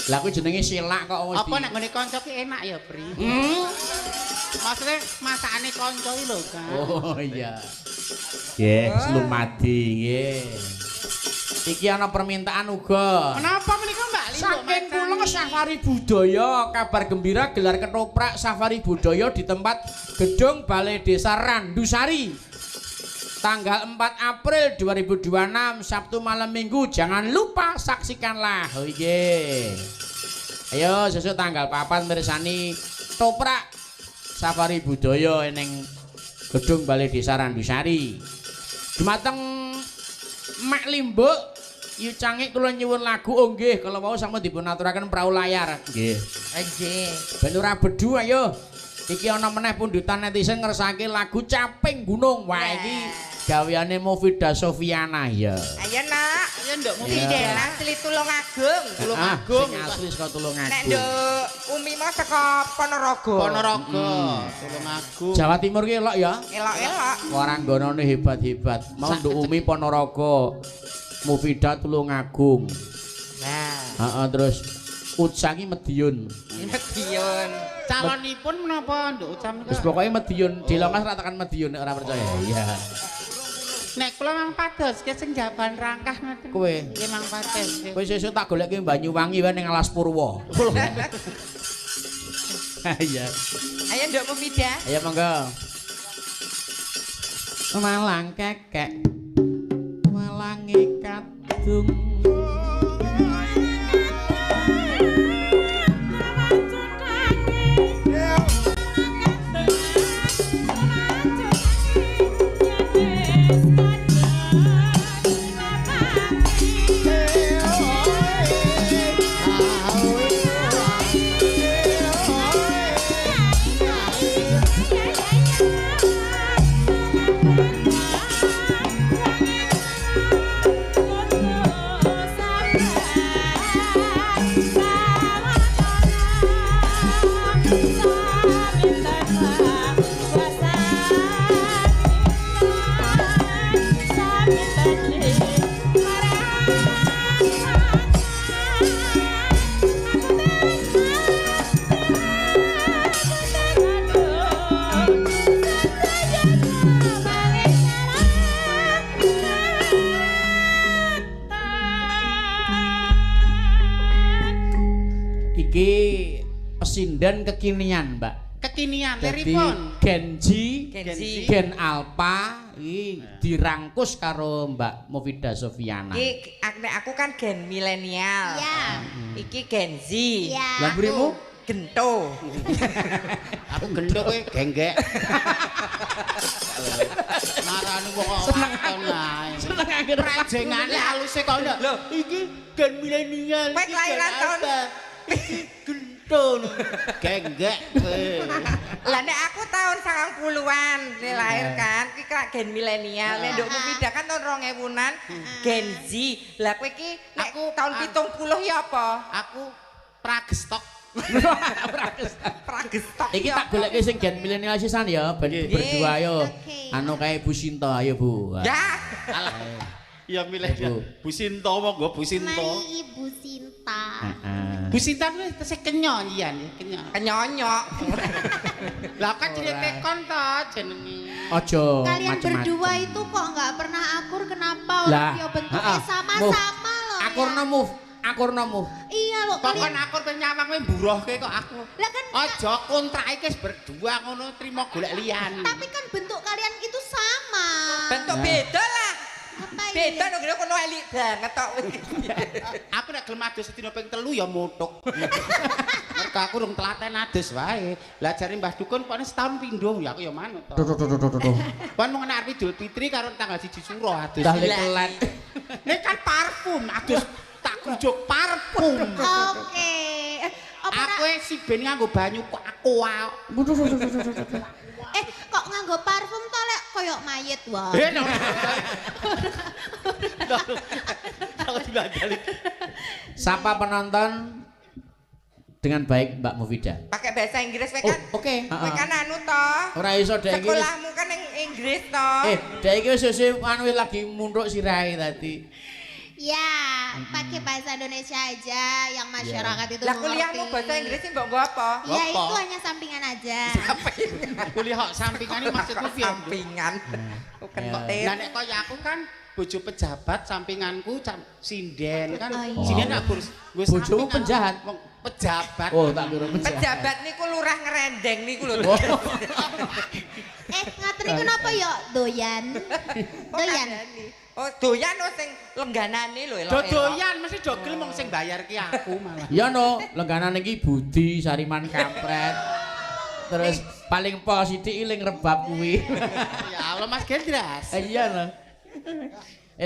Lah kuwi jenenge silak kok wis. Apa nek ngene kanca ki enak ya, Pri? Maksudnya masakane kanca iki lho, Kak. Oh iya. Nggih, Slumadi nggih. Iki ana permintaan uga. Menapa menika Mbak Li? Saking kula Safari Budaya, kabar gembira gelar ketoprak Safari Budaya di tempat Gedung Balai Desa Randusari. Tanggal 4 April 2026 Sabtu malam Minggu. Jangan lupa saksikanlah. Oh iya. Ayo sesuk tanggal 4 mirsani toprak safari budaya ning gedung Balai Desa Randusari. Dumateng Mak Limbuk yu cangik kula nyuwun lagu oh nggih kala wau sampun dipun aturaken prau layar. Nggih. Nggih. Ben ora bedu ayo. Iki ana meneh pundutan netizen ngersake lagu Caping Gunung. Wah iki gaweane Mufidah Sofiana ya. Ayo nak, Ayo nduk Mufidah asli Tulungagung. Tulungagung. Sing asli saka Nek Tulungagung. nduk Umi mau saka Ponorogo. Ponorogo. Tulungagung. Jawa Timur ki elok ya. Elok-elok. Waranggonane hebat-hebat. Mau nduk Umi Ponorogo. Mufidah Tulungagung. Nah, Heeh terus Uca ki Medion. Medion. Calonipun menapa nduk Ucam Wis pokoke Medion, Dilongas ra tekan Medion nek ora percaya. Iya. Nek kula mang pados ke sing jaban rangkah ngoten. Kowe. Nggih mang pados. Kowe sesuk tak goleke Banyuwangi wae ning Alas Purwo. Iya. Ayo nduk Mufidah. Ayo monggo. Malang kekek. Malange kadung. Iki pesindan kekinian, Mbak. Kekinian Jadi leripun. Genji, Genji. Gen Alpha iki dirangkus karo Mbak Mufidah Sofiana. Iki aku kan gen milenial. Iya. Iki Gen Z. Iya. Lah mrimu Gento. Aku gendok kowe genggek. Marani wong kok Seneng akon ae. seneng akhir Rajengane haluse kok ndak. Lho. Iki gen milenial. Kowe iki kelahiran gen tahun- apa? Iki gendon. Genggek kowe. Lah nek aku tahun 90-an lahir kan, iki kira gen milenial. Nek nduk Mufidah kan tahun 2000-an Gen Z. Lah kowe iki nek Aku- tahun 70 ya apa? Aku pragestok. Pragestok. Iki tak goleke sing gen milenial sisan ya, ben Nggih. berdua ayo. Oke. Anu kae Bu Sinta ayo Bu. Ya. Iya milenial. Bu Sinta monggo Bu Sinta. Mari Ibu Sinta. Heeh. Bu Sinta kuwi tesih kenyo iyan ya, kenyo. Kenyonyok. Lah kan jenenge Ora. tekon to jenenge. Ojo Kalian macem-macem. berdua itu kok nggak pernah akur, kenapa Lah, orang dia bentuknya heeh. sama-sama loh Akurna ya? move, akurna move. Iya loh Kok kalian. akur ben nyawang kowe mburuhke kok aku. Lah kan Aja kontrake wis berdua ngono trimo golek liyan. tapi kan bentuk kalian itu sama. Bentuk Nah. beda lah. Apa ini? Beda dong kira kono elik banget tok. Aku nek gelem adus sedina ping 3 ya mutuk. Mergo aku rung telaten adus wae. Lah jare Mbah Dukun kok setahun pindho ya aku ya manut to. Tuh. Pan mau ngenak Idul Fitri karo tanggal 1 Suro adus. Dah lekelan. Nek kan parfum adus tak grujuk parfum. Oke. Apa Aku si ben nganggo banyu kok aku kok nganggo parfum to lek koyok mayit wae. Eh, no. Aku dilandali. Sapa penonton dengan baik Mbak Mufidah. Pakai bahasa Inggris kowe Oh, kan. oke. Kowe kan anu to. Ora iso dek iki. Sekolahmu kan ning Inggris to. Dek iki wis anu lagi munduk sirahe tadi. Ya, pakai bahasa Indonesia aja yang masyarakat itu Lah mengerti. kuliahmu bahasa Inggris sih mbok nggo apa? Ya Apa? itu hanya sampingan aja. Kuliah kok sampingane maksudku piye? Sampingan. Bukan Ya. kok Lah nek kaya aku kan bojo pejabat sampinganku sinden kan. Oh, iya. Sinden aku gue Bojomu penjahat? Pejabat. Oh, tak kira pejabat niku lurah ngerendeng niku lho. Ngaten niku napa ya doyan? Doyan. Oh, doyan oh sing lengganane lho elok. Dodoyan mesti do gelem wong sing bayar ki aku malah. Ya no, lengganan iki Budi Sariman Kampret. Terus Paling positif iling rebab kuwi. Ya Allah Mas Gendras. Iya lah.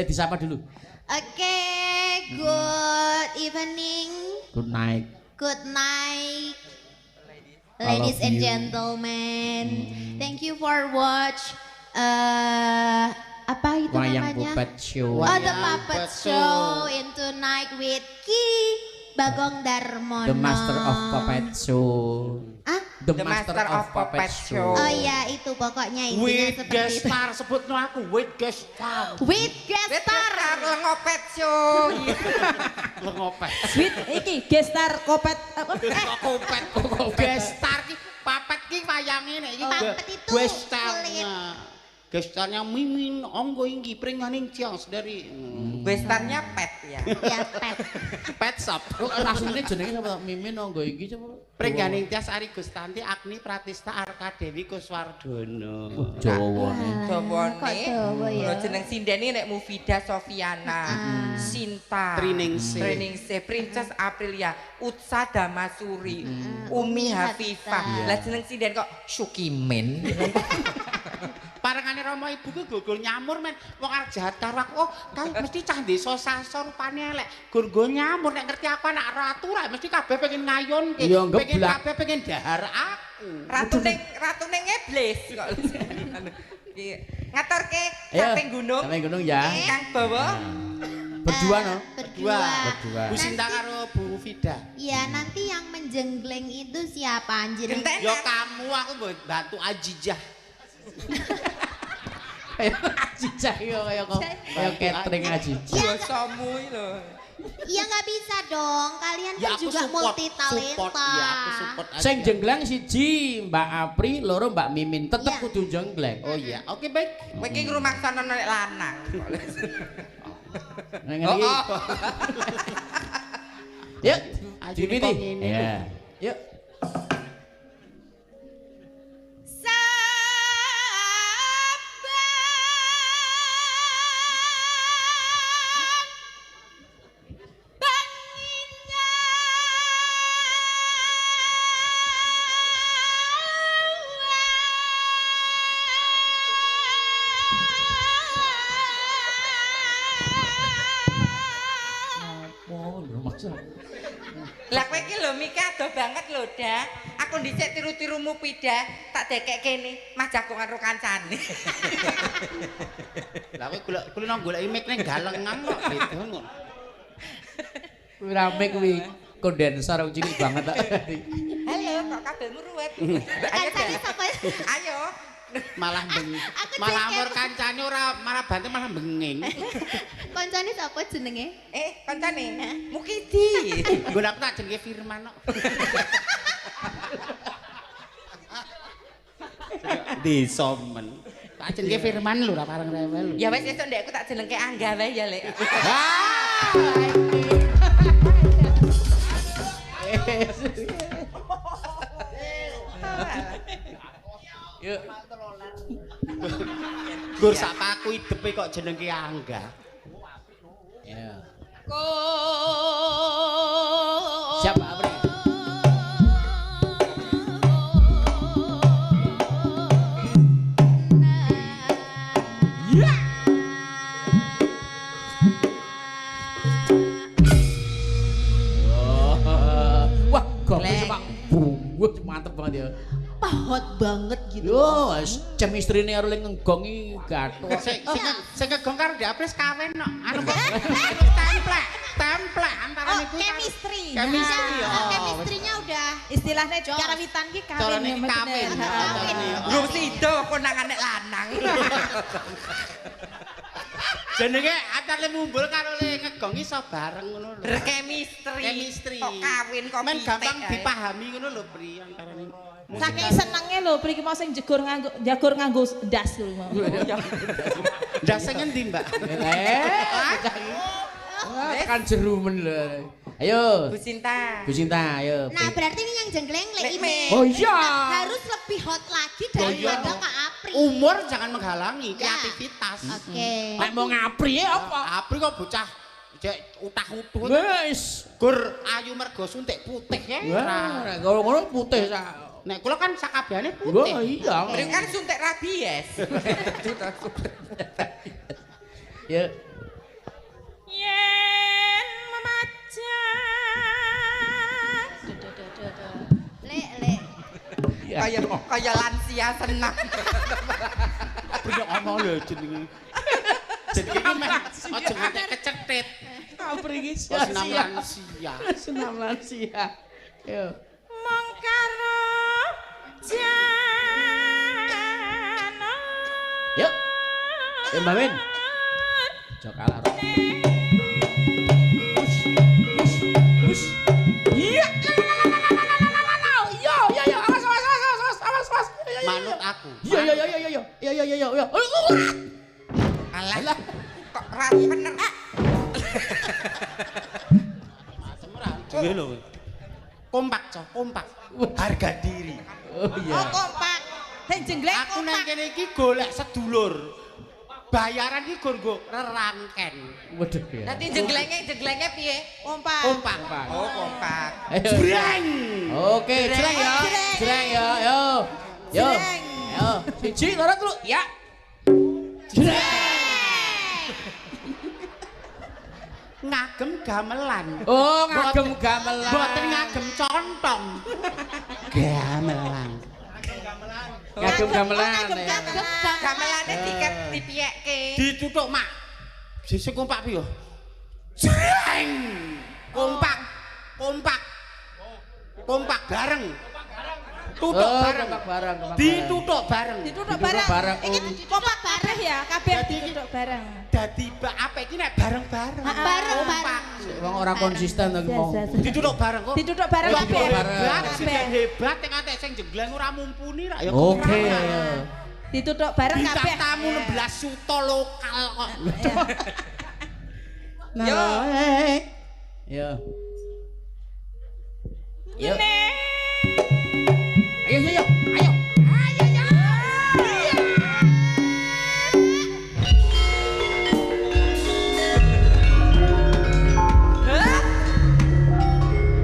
Disapa dulu. Oke, good evening, Good night. good night, I love ladies and you. gentlemen. Thank you for watch. Apa itu Wayang namanya? Puppet Show. Oh, the Wayang Puppet Puppet Show in tonight with Ki Bagong Darmono. The Master of Puppet Show. Ah? The Master of Puppet Show. Oh iya, itu pokoknya intinya With seperti itu. gestar sebutno aku with gestar. With guest star. Karo ngopet show. Lengopet. Sweet iki gestar kopet apa? Kopet. Gestar ki papet ki wayange nek iki Papet itu gestarnya. Gestarnya mimin onggo inggi pringaning ciang dari Bestarnya pet ya. Ya, pet. pet shop. Asline jenenge sapa? Mimin nggo iki coba. Pringganing Tias Ari Gustanti Agni Pratista Arka Dewi Kuswardono. Jawane. Dawane. Kok dawa ya? Kalau jeneng sindene nek Mufida Sofiana, Sinta, Triningsih. Princess Aprilia, Utsa Damasuri, Umi Hafifah. Lah jeneng sinden kok Sukimin. Parengane Rama ibu ku gogol nyamur men. Wong arep jahat karo aku. Oh, kae mesti cah desa sasa rupane elek. Gur nyamur nek ngerti aku anak ratu ra mesti kabeh pengen ngayunke. Iya, Pengen ngeblak. kabeh pengen dahar aku. Ratune ngeblis kok. Iki ngaturke Ayo, kaping gunung. Kaping gunung ya. Kang Bawa. Berdua no. Berdua. Berdua. Bu Sinta karo Bu Vida. Ya, nanti yang menjenggleng itu siapa anjir? Genteng. Yo kamu aku mbok bantu Ajijah. Ajijah yo kaya catering Ajijah. Biasamu iki lho. Ya nggak bisa dong, kalian Ya kan aku juga support, multi support. talenta. Ya aku support aja. Sing jenggleng siji Mbak Apri, loro Mbak Mimin. Tetep Iya. kudu jenggleng. Oh iya, oke baik. Kowe iki ngrumaksana nek lanang. Nang ngene iki. Yuk, Ayo dipiti. kok ngene lho. Ya. Yuk. Oh, lho maksud. Lah kowe iki lho Mika adoh banget lho, Dah. Aku dhisik tiru-tirumu pida, tak dekek kene, Mas jagongan karo kancane. Lah kowe golek nang goleki mic ning galengan kok gitu ngono. Kuwi rame kuwi. Kondensor wong cilik banget tak. Halo, kok kabelmu ruwet. Ayo, Kancane Dah. sapa? Ayo. Malah malah amor kancane ora malah bantu malah benging. Koncone sapa jenenge? Kancane. Mukidi. Nggon aku tak jenenge Firman kok. Disomen. Tak jenenge Firman lho ora pareng rewel. Ya wis esuk ndek aku tak jenengke Angga wae ya, Lek. Yuk. Gur sak paku idepe kok jenenge Angga. Ya. Siap Mbak Apri. Wah, gongnya Leng. sepak. Wah, mantep banget ya. Pahot banget gitu. Yo, chemistry-ne karo ling nggongi gathuk. Sing kegong karo Diapres kawin kok. Anu kok templek antara Oh, niku. Chemistry. Chemistry. Ya, Oh, chemistry-nya udah. Istilahnya karawitan ki kawin Carane ya Mas. kawin. Bener. Kawin. Belum sido konangan nek lanang. Jenenge antara le mumbul karo le ngegong iso bareng ngono lho. Berchemistry. Chemistry. Kok kawin kok Men pitik gampang ae. dipahami ngono lho Pri antarane. Saking senenge lho mriki mau sing jagur nganggo das lho mau. Ndas sing endi, Mbak? Kan jerumen lho. Ayo. Bu Sinta. Bu Sinta, ayo. Nah, berarti ini yang jenggleng Lek Lek Ime. Oh iya. Harus lebih hot lagi Oh iya. daripada Kak Apri. Umur jangan menghalangi Ya. kreativitas. Oke. Nek mau ngapri apa? Apri kok bocah cek utah-utuh. Wis. Gur ayu mergo suntik putih ya. Wah, nek ngono putih sak Nek kula kan sakabehane Oh putih. iya. Mereka kan suntik rabies. Ya. Yen memacan. Lek. Kaya lansia senang. Bener ana lho jenenge. Jenenge iki meh aja nganti kecetit. Apriki Senam lansia. Senam lansia. Yo. Mongkaro jana. Yuk. Mbak Min. Aja kalah. Wus. Iya. Yo, awas. Manut aku. Yo. Alah, kok ras bener. Dhewe lho. Kompak, Cok, kompak. Harga diri. Oh iya. Kompak. Sing jenggleng Aku nang kene iki golek sedulur. Bayaran iki gur rerangken. Waduh ya. Nanti jengglenge piye? kompak. Kompak. Oh, kompak. Ayo. Jreng. Oke, jreng ya. Jreng ya. Yo. Jreng. Yo. Siji, loro, telu. Ya. Jreng. Ngagem gamelan. Oh, ngagem gamelan. Mboten ngagem contong. Gamelan. Ngagem gamelan. ya. Gamelane diket dipiyekke. Dituthuk, Mak. Sing kompak piye? Jreng. Kompak. Kompak bareng. Tuthuk Oh, bareng. kompak bareng. Dituthuk bareng. Dituthuk Bareng. bareng. Iki kompak Kabeh ya, kabeh Jadi iki- dituthuk bareng. Dadi apik iki nek bareng-bareng. bareng. Wong ora konsisten to mau. Dituthuk bareng kok. Dituthuk bareng Oh, kabeh. dituthuk bareng. Hebat, sing Kabeh. hebat nek ate sing jenggleng ora mumpuni ra ya. Oke, kurang. ayo. Dituthuk bareng Bintang kabeh. tamu 16 suto lokal kok. Yo. Yo. Yo. Ayo.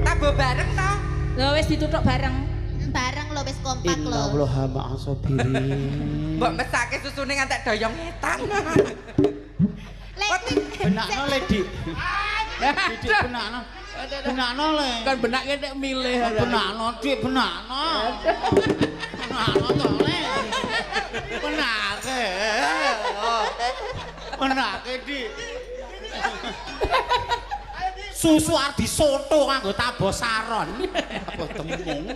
Tabo bareng to. Lho wis dituthuk bareng. Bareng lo wis kompak lo. Inna hama asobirin. Mbok mesake susune ngantek doyong ngetan. Lek kuwi Benakno le, Dik. Dik benakno. Benakno le. Kan benake nek milih. Benakno, Dik, benakno. Benakno to le. Benake. Benake, Dik. Susu arep disoto kanggo tabo saron. Apa temung?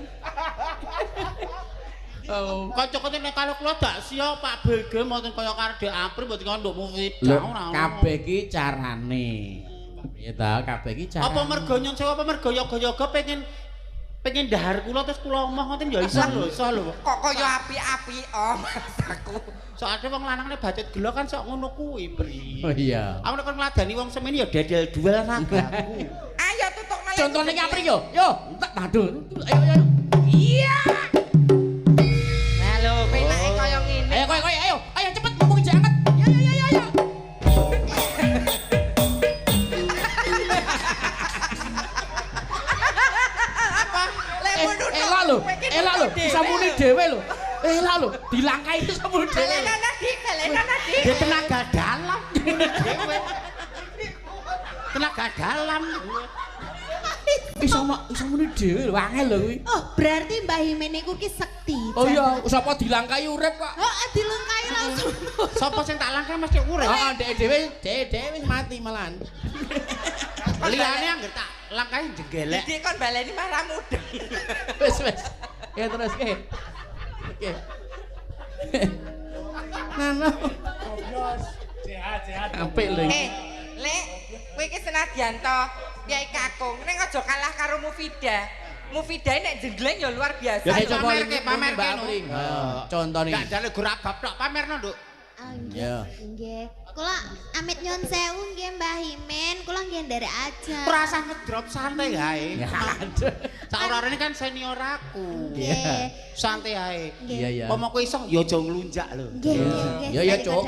Oh. Kanca-kanca nek kalau kula dak sia Pak Bege mboten kaya karo Dek April mboten kaya nduk Mufidah Lho, ora. kabeh iki carane. Piye ta? Kabeh iki carane. Apa mergo nyun sewu apa mergo yoga-yoga pengen dahar kula terus kula omah ngoten ya iso lho. Kok kaya api-api masaku. Soale wong lanang nek bacot gelo kan sok ngono kuwi, Bri. Oh iya. Aku nek kon ngladani wong semene ya dedel duel ragaku. Ayo tutuk malih. Contone ki apri yo. Yo, tak aduh. Ayo. Iya. Nah lho, penake kaya ngene. Ayo cepet ngomong jangan. Yo. Elak lho, bisa muni dhewe lho. Elak lho, dilangkai itu sama dhewe. Galena Dik. Dia tenaga dalam dhewe. Tenaga dalam. Iso muni dhewe lho, angel lho kuwi. Oh, berarti Mbah Himen niku ki sekti. Oh iya, sapa dilangkai urip kok. Oh, dilengkai langsung. Sapa sing tak langkai mesti urip. Heeh, dhewe wis mati malahan. Liyane anggere tak langkai jenggelek. Dik kon baleni marah mudeng. Wis. Ya terus ke. Oke. Nano. Sehat. Apik lho. Lek, kowe iki senadyan to Kyai Kakung, ning aja kalah karo Mufidah. Mufidah nek jenggleng ya luar biasa. Ya lho. coba pamerke, Mbak no. Apri. Contone. Gak jale gurabab tok pamerno, Nduk. Ya. Nggih. Kula amit nyun sewu nggih Mbah Himen, kula nggih nderek aja. Ora usah ngedrop santai ae. Ya aduh. Saurane kan senior aku. Nggih. Santai ae. Iya. Pomo kowe iso ya aja nglunjak lho. Nggih. Ya, Cuk.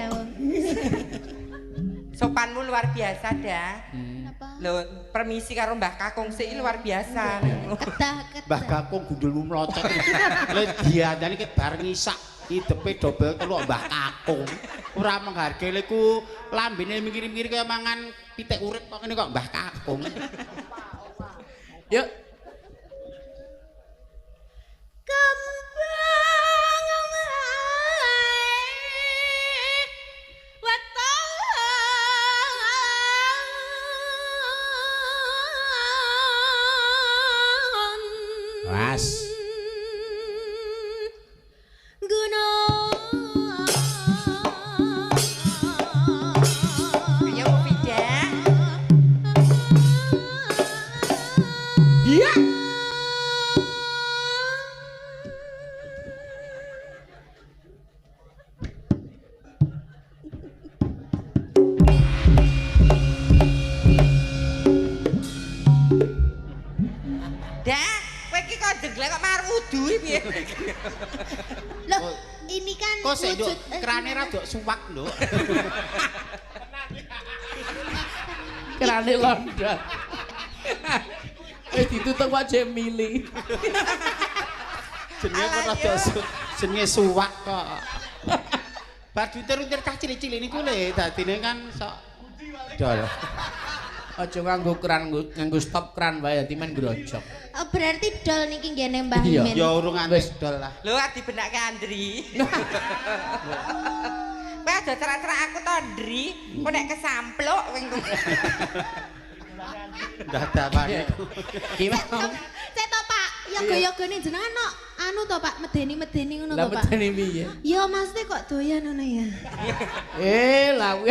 Sopanmu luar biasa dah. Apa? Lho, permisi karo Mbah Kakung sik luar biasa. Kedah. Mbah Kakung gundulmu mlocot. Lha diandani ket bar ngisak hidepe dobel telu Mbah Kakung. Ora menghargai ku lambene mikir-mikir kaya mangan pitik urip kok ngene kok Mbah Kakung. Yuk. Was. Ayo Mufidah. Iya. Dah, kowe iki kok jeglek kok mar wudu piye? Loh, ini kan Kok sik nduk wujud- krane rada suwak nduk. Kerane london. Ditutup Pak Jemili. Jenenge kok rada jenenge suwak kok. Bar diutir-utir cah cilik-cilik niku lho dadine kan sok dol. Aja nganggo kran nganggo stop kran wae dadi men grojok. Oh, berarti dol niki nggene Mbah Iya. Mimin. Ya urung nganti dol lah. Lho arep dibenake Andri. Kowe aja cerak-cerak aku to, Andri. Kok nek kesampluk wing Dadapane. Ki mau. Cek to Pak, yoga-yogane jenengan no anu to Pak, medeni-medeni ngono Lah to Pak. medeni piye? Ya maksudnya kok doyan ngono ya. Lah kuwi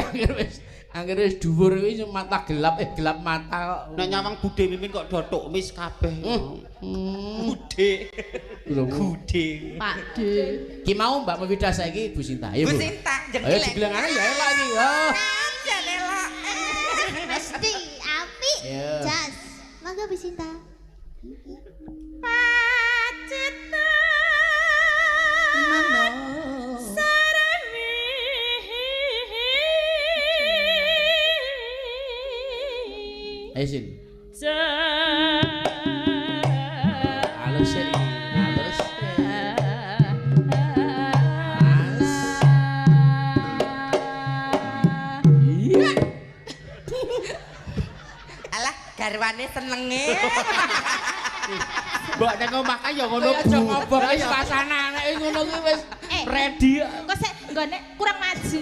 anggere wis dhuwur kuwi mata gelap gelap mata kok. Nek nyawang budhe mimin kok dothuk mis kabeh. Budhe. Budhe. Pak De. Ki mau Mbak Mufidah saiki Bu Sinta. Ayo Bu Bu. Sinta Ayo jengkel. jeglengane ya elok iki. Oh. Janela. Mesti api. Iya. Jas. Mangga Bu Sinta. Ayo Sin. Halus sih. Halus. Mas. Iya. Alah garwane senenge. Mbok nang omah kae ya ngono Aja ngobong wis pasane anake ngono kuwi wis ready. Kok sik nggone kurang maju.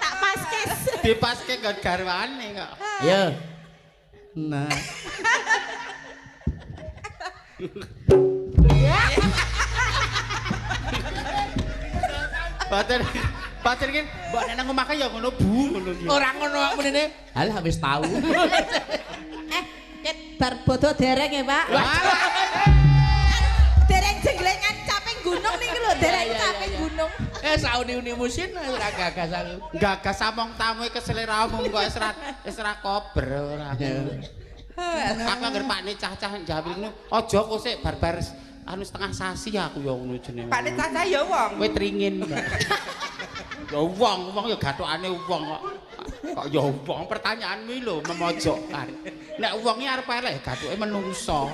Tak paskes. dipaske nggon garwane kok. Ayo. Nah. Pacar iki mbok nek nang omah kae ya ngono Bu ngono iki. Ora ngono kok menene. Halah wis tahu. Ket bar bodo dereng ya, Pak. Dereng jenglengan caping gunung niki lho, dereng Iya, iya, caping iya. gunung. Sauni-uni musin ora gagas aku. Gagas samong tamu keseleramu kok wis ra kober ora. Aku anggere pakne cah-cah njawil ngono, aja kok sik barbar anu setengah sasi aku ya ngono jenenge. Pakne cacah ya wong. Kowe tringin, Mbak. Ya wong ya gathokane wong kok. Kok ya wong pertanyaanmu lho memojokkan. Nek wong iki arep elek gathuke menungso.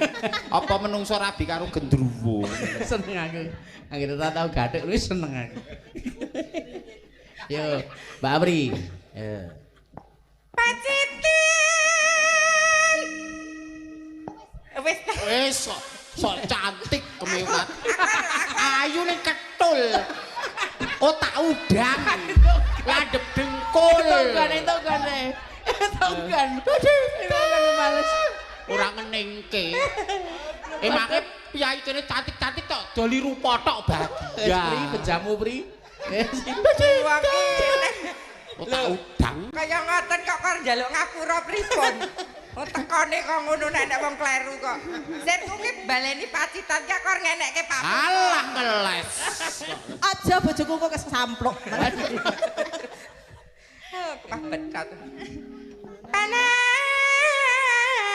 Apa menungso rabi karo gendruwo. Seneng aku. Anggere tak tau gathuk wis seneng aku. Yo, Mbak Apri. Pak Citi. Wis Wis sok cantik kemewat. Ayu ning ketul. Otak udang. Landep dengkul. Tonggan. Males. Ora ngeningke. Emake piyai kene cantik-cantik tok doli rupa tok Pri bahagia. bejamu Pri. wong iki Otak udang. kaya ngoten kok kok njaluk ngapura pripun. Oh tekone kok ngono nek wong kleru kok. Sen kuwi baleni pacitan kok kok ngenekke papat. Alah ngeles. Aja bojoku kok kesampluk. Papat kat.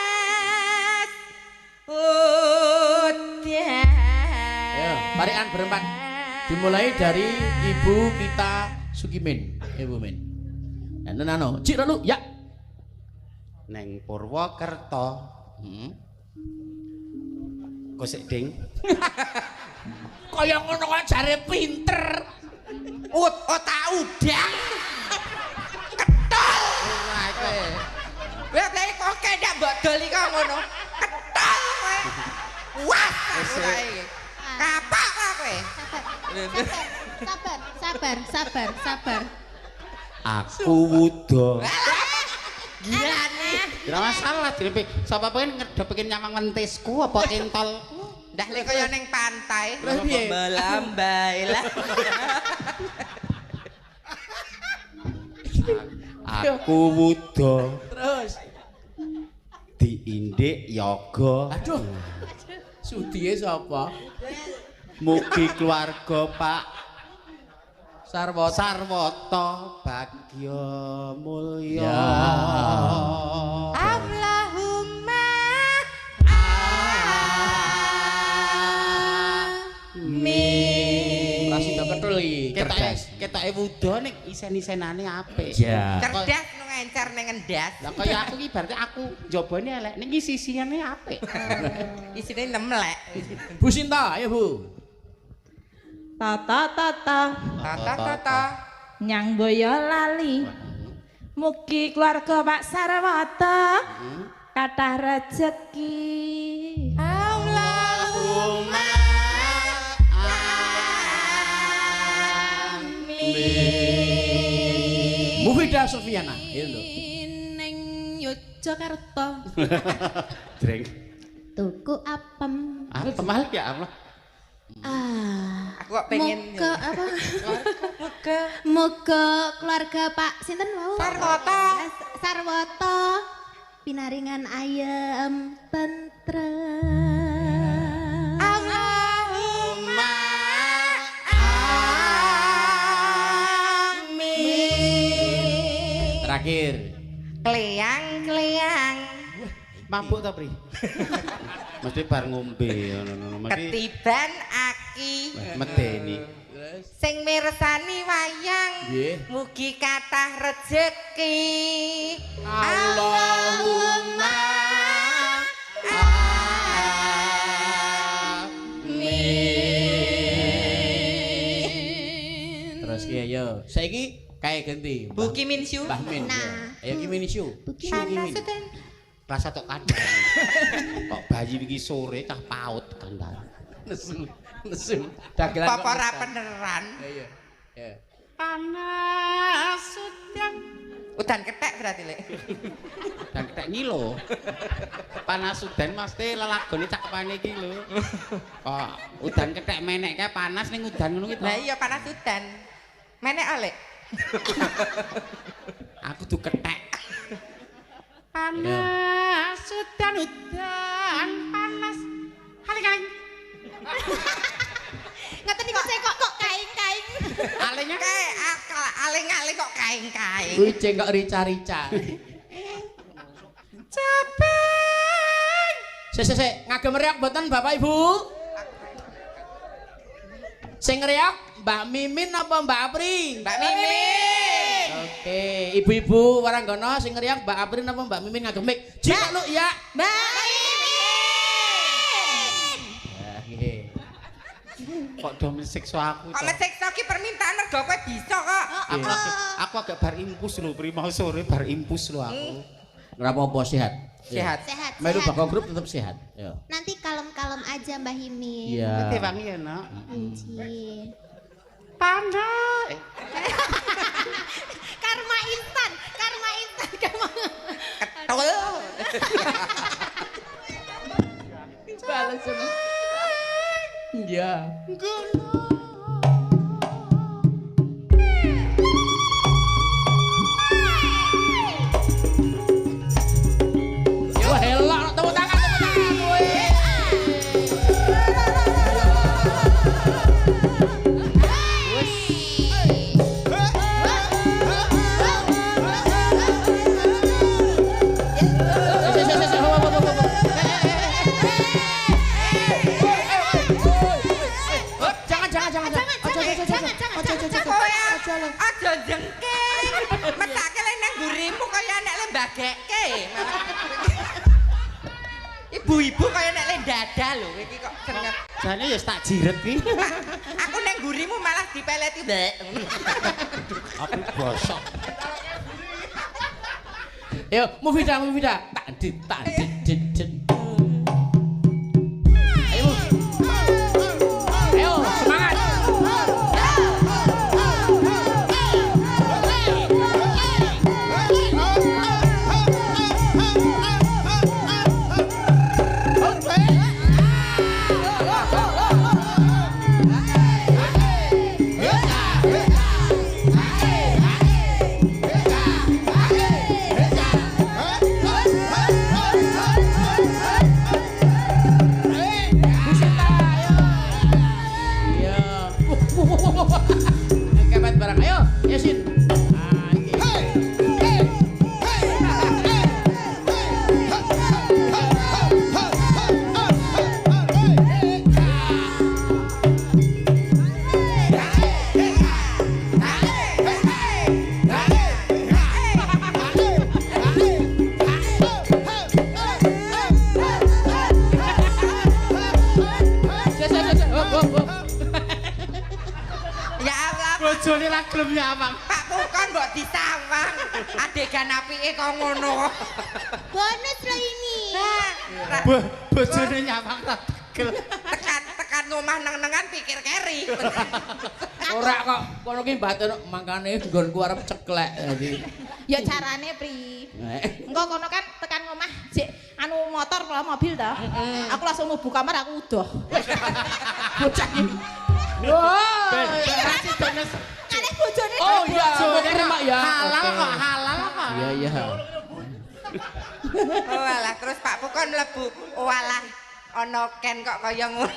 Panas. Udan. Ayo, barikan berempat. Dimulai dari Ibu kita Sukimin, Ibu Min. Nano, Cik Lalu, ya. Neng Purwokerto. Kosek ding. Kaya ngono kok jare pinter. Otak udang. Ketol. Wah kowe. Wah, lha kok kendak mbok doli kok ngono. Ketol kowe. Wah, kowe. Kapak lah kowe. Sabar. Aku wudo. Gilane. Ora masalah jenenge sapa pengen ngedepekin nyamang lentisku apa entolku. Ndah lek kaya ning pantai. Terus piye? Melambai lah. Aku wudo Terus. diindik yoga. Aduh. Sudiye sapa? Mugi keluarga Pak Sarwata. Sarwata bagya mulya. Ya. Allahumma amin. Rasida ketul iki. Ketoke wudo ning isen-isenane apik. Ya. Cerdas nu ngencer ning ngendas. Lah kaya aku iki berarti aku njobane elek ning iki sisine apik. Isine nemlek. Bu Sinta, ayo Bu. Tata Tata. nyang boyo lali. Mugi keluarga Pak Sarwata kathah rejeki. Allahumma Mufidah Sofiana. Iya lho. Ning Yogyakarta Dreng. tuku apem. Apa mahal ya Allah. Aku kok pengen Moga apa? Moga Moga keluarga Pak sinten wau? Sarwata. Sarwata pinaringan ayem tentrem. Allahumma amin. Terakhir. Kleang. Mabuk ta, Pri? Mesti bar ngombe ngono-ngono. Mesti Ketiban aki medeni. sing mirsani wayang. Nggih. Mugi kathah rejeki. Allahumma Terus ki ayo. Saiki kae ganti. Bu Kim Min Syu. Mbah Min. Nah. Ayo Kim Min Syu. Syu Kim Min. Sudan. rasa tok kadang. Kok bayi iki sore cah paut kandhane. Nesu. Dagelan. Apa ora beneran? Iya. Ya. Panas sudan. Udan ketek berarti lek. Dan ketek ngilo. Panas sudan mesti lelagone cakepane iki lho. Kok udan ketek menek kae panas ning udan ngono ki to. Lah iya panas udan. Menek alek. Aku tuh ketek. Panas udan panas. Haling. Ngaten niku saya kok kaing-kaing. Alingnya Kae aling-aling kok kaing-kaing. Kuwi cengkok rica-rica. Capek. Sik, ngagem riak mboten Bapak Ibu? Sing riak Mbak Mimin apa Mbak Apri? Mbak Mimin. Oke, ibu-ibu Waranggana sing riak Mbak Apri apa Mbak Mimin ngagem mik. Jika lu ya. Mbak Mimin. Ya, nggih. kok do mesiksa aku Kok to. mesiksa ki permintaan mergo kowe bisa kok. Aku agak bar impus lho, Pri. Mau sore bar impus lho aku. Ora apa-apa sehat. Sehat. Sehat. Melu sehat. bakal grup tetap sehat. Yo. Nanti kalem-kalem aja Mbah Himin. Iya. Ngerti wangi ya, Nak? Anjir. Pandai. Karma instan. Ketul. Bales. Iya. Wah, elok tepuk tangan kowe. Wes. Kowe aja jengking. Mesake le nang gurimu kaya nek le mbagekke. Ibu-ibu kaya nek le dada lho iki kok jeneng. Jane ya tak jiret ki. Aku nang gurimu malah dipeleti mbek. Aku bosok. Yo, Mufida. Tak dit. Ayo. Ayo, semangat. Kepet barang. Ayo, Yasin. Ya Allah, Bojone ra gelem nyawang. Pak Pukon mbok disawang. Adegan apike kok ngono. Bonus loh ini. Bojone nyawang ra tegel. Tekan omah neng-nengan pikir keri. Ora kok kono ki mbaten mangkane nggonku arep ceklek dadi. Ya carane pri. Engko kono kan tekan ngomah sik anu motor apa mobil ta. Aku langsung mlebu kamar aku udoh. Bocah iki. Wah, Rasi dones. Kalih bojone. oh iya, Bojone mak ya. halal Oke. kok, halal kok. Iya. Oh alah, terus Pak Pukon mlebu. Oh alah, ana ken kok kaya ngono.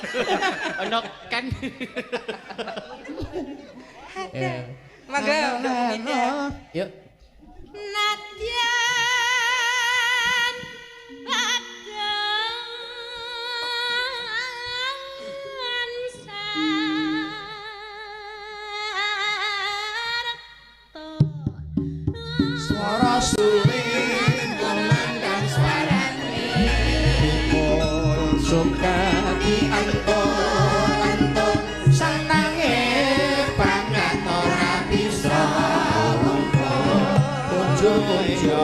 Ono kan. Mangga untuk ini. Yuk. Nadyan ladang sarta Suara suling memandang suarane suka di anton senange banget ora bisa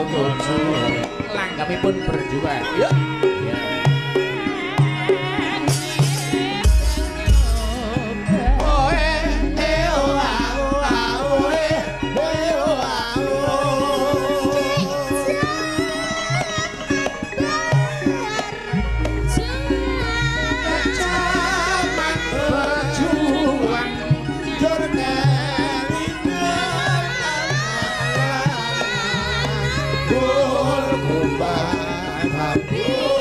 bojo langgapipun berjuang yuk Happy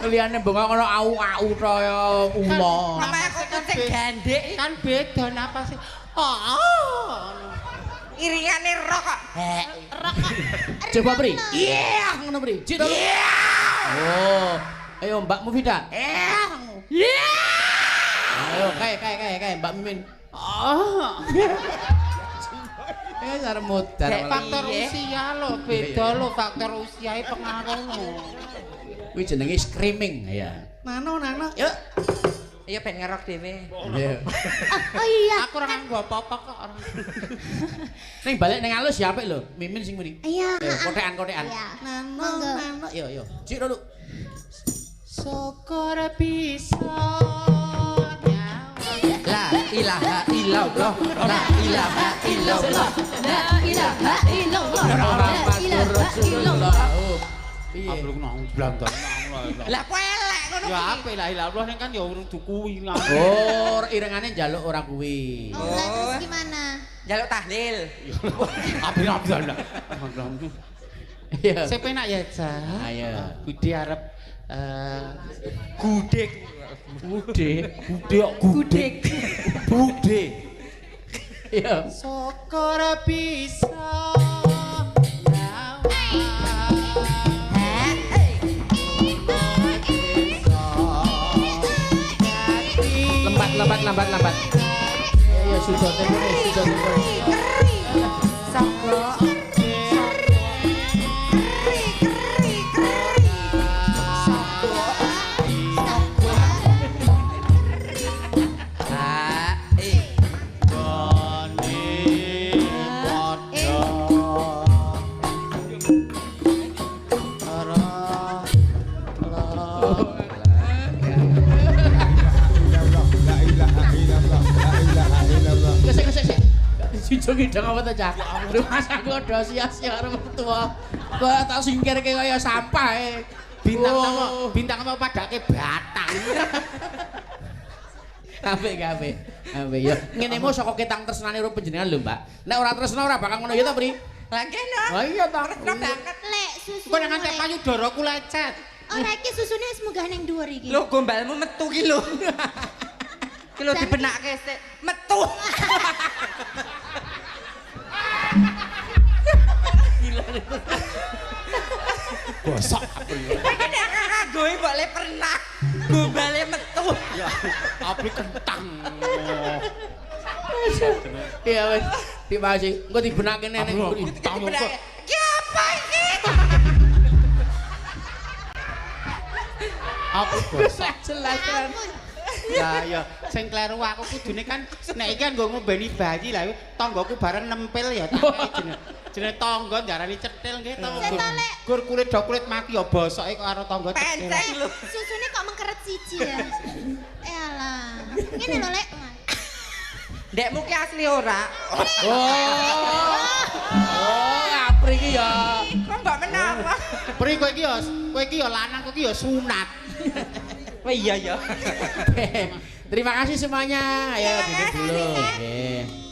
Liyane bengok ana au-au to ya ula. Mama aku kucing gandek Kan beda napas. iringane roh kok. Coba Pri. Iya, ngono Pri. Cik to. Oh. Ayo Mbak Mufida. Iya. Ayo kae Mbak Mimin. Saremut Faktor usia lho, beda lho faktor usiae pengaruh lho. Kuwi jenenge screaming ya. Nano. Yuk. Ya ben ngerok dhewe. Iya. Oh iya. Aku ora nganggo apa-apa kok. Ning balik ning alus ya apik lho. Mimin sing muni. Iya. Kotekan. Iya. Nano. Yo. Cik dulu. Syukur bisa La ilaha illallah. La ilaha illallah. La ilaha illallah. La ilaha illallah. Piye? Abluk nang blandan. Lah kowe elek ngono Ya kuwi. apik lah ilah ning kan ya urung dukuwi lah. Oh, irengane njaluk ora kuwi. Oh, lah terus gimana? Jaluk tahlil. Abdan. Iya. Sing penak ya, Ja. Ayo. Budi arep gudeg. Gudeg. Bude. Iya. Syukur bisa lambat. Ya sudah temune. Sapa? Sing ngidang apa ta, Cak? Rumah aku ada sia-sia karo mertua. Kok tak singkirke kaya sampah e. Bintang apa padake batang. Apik. Ya, ngene mo saka ketang tresnane karo panjenengan lho, Mbak. Nek ora tresna ora bakal ngono ya ta, Pri? Lah kene. Oh iya ta. Tresno banget. Lek susu. Kok nang ngantek payudaraku lecet. Ora iki susune wis munggah ning dhuwur iki. Lho gombalmu metu ki lho. Ki lho dibenakke sik. Metu. Bosok. Iki nek kagoe mbok le pernah. Gombale metu. Ya, apik kentang. Iya wis. Dipasi. Engko dibenake nenek kuwi. Dibenakke. Ki apa iki? Apik bosok. Jelas kan. Ya, sing kleru aku kudune kan nek iki kan nggo ngombeni bayi lah tanggoku bareng nempel ya tak jenenge tangga ndarani cetil nggih to. Gur kulit do kulit mati ya bosoke kok karo tangga cetil. Penceng lho. Susune kok mengkeret siji ya. Elah. Ngene lho, Lek. Ndekmu ki asli ora. Oh, apri iki ya. Kok mbok menawa? Pri kowe iki ya lanang kowe iki ya sunat. Oh iya ya. Terima kasih semuanya. Ayo duduk dulu. Nggih.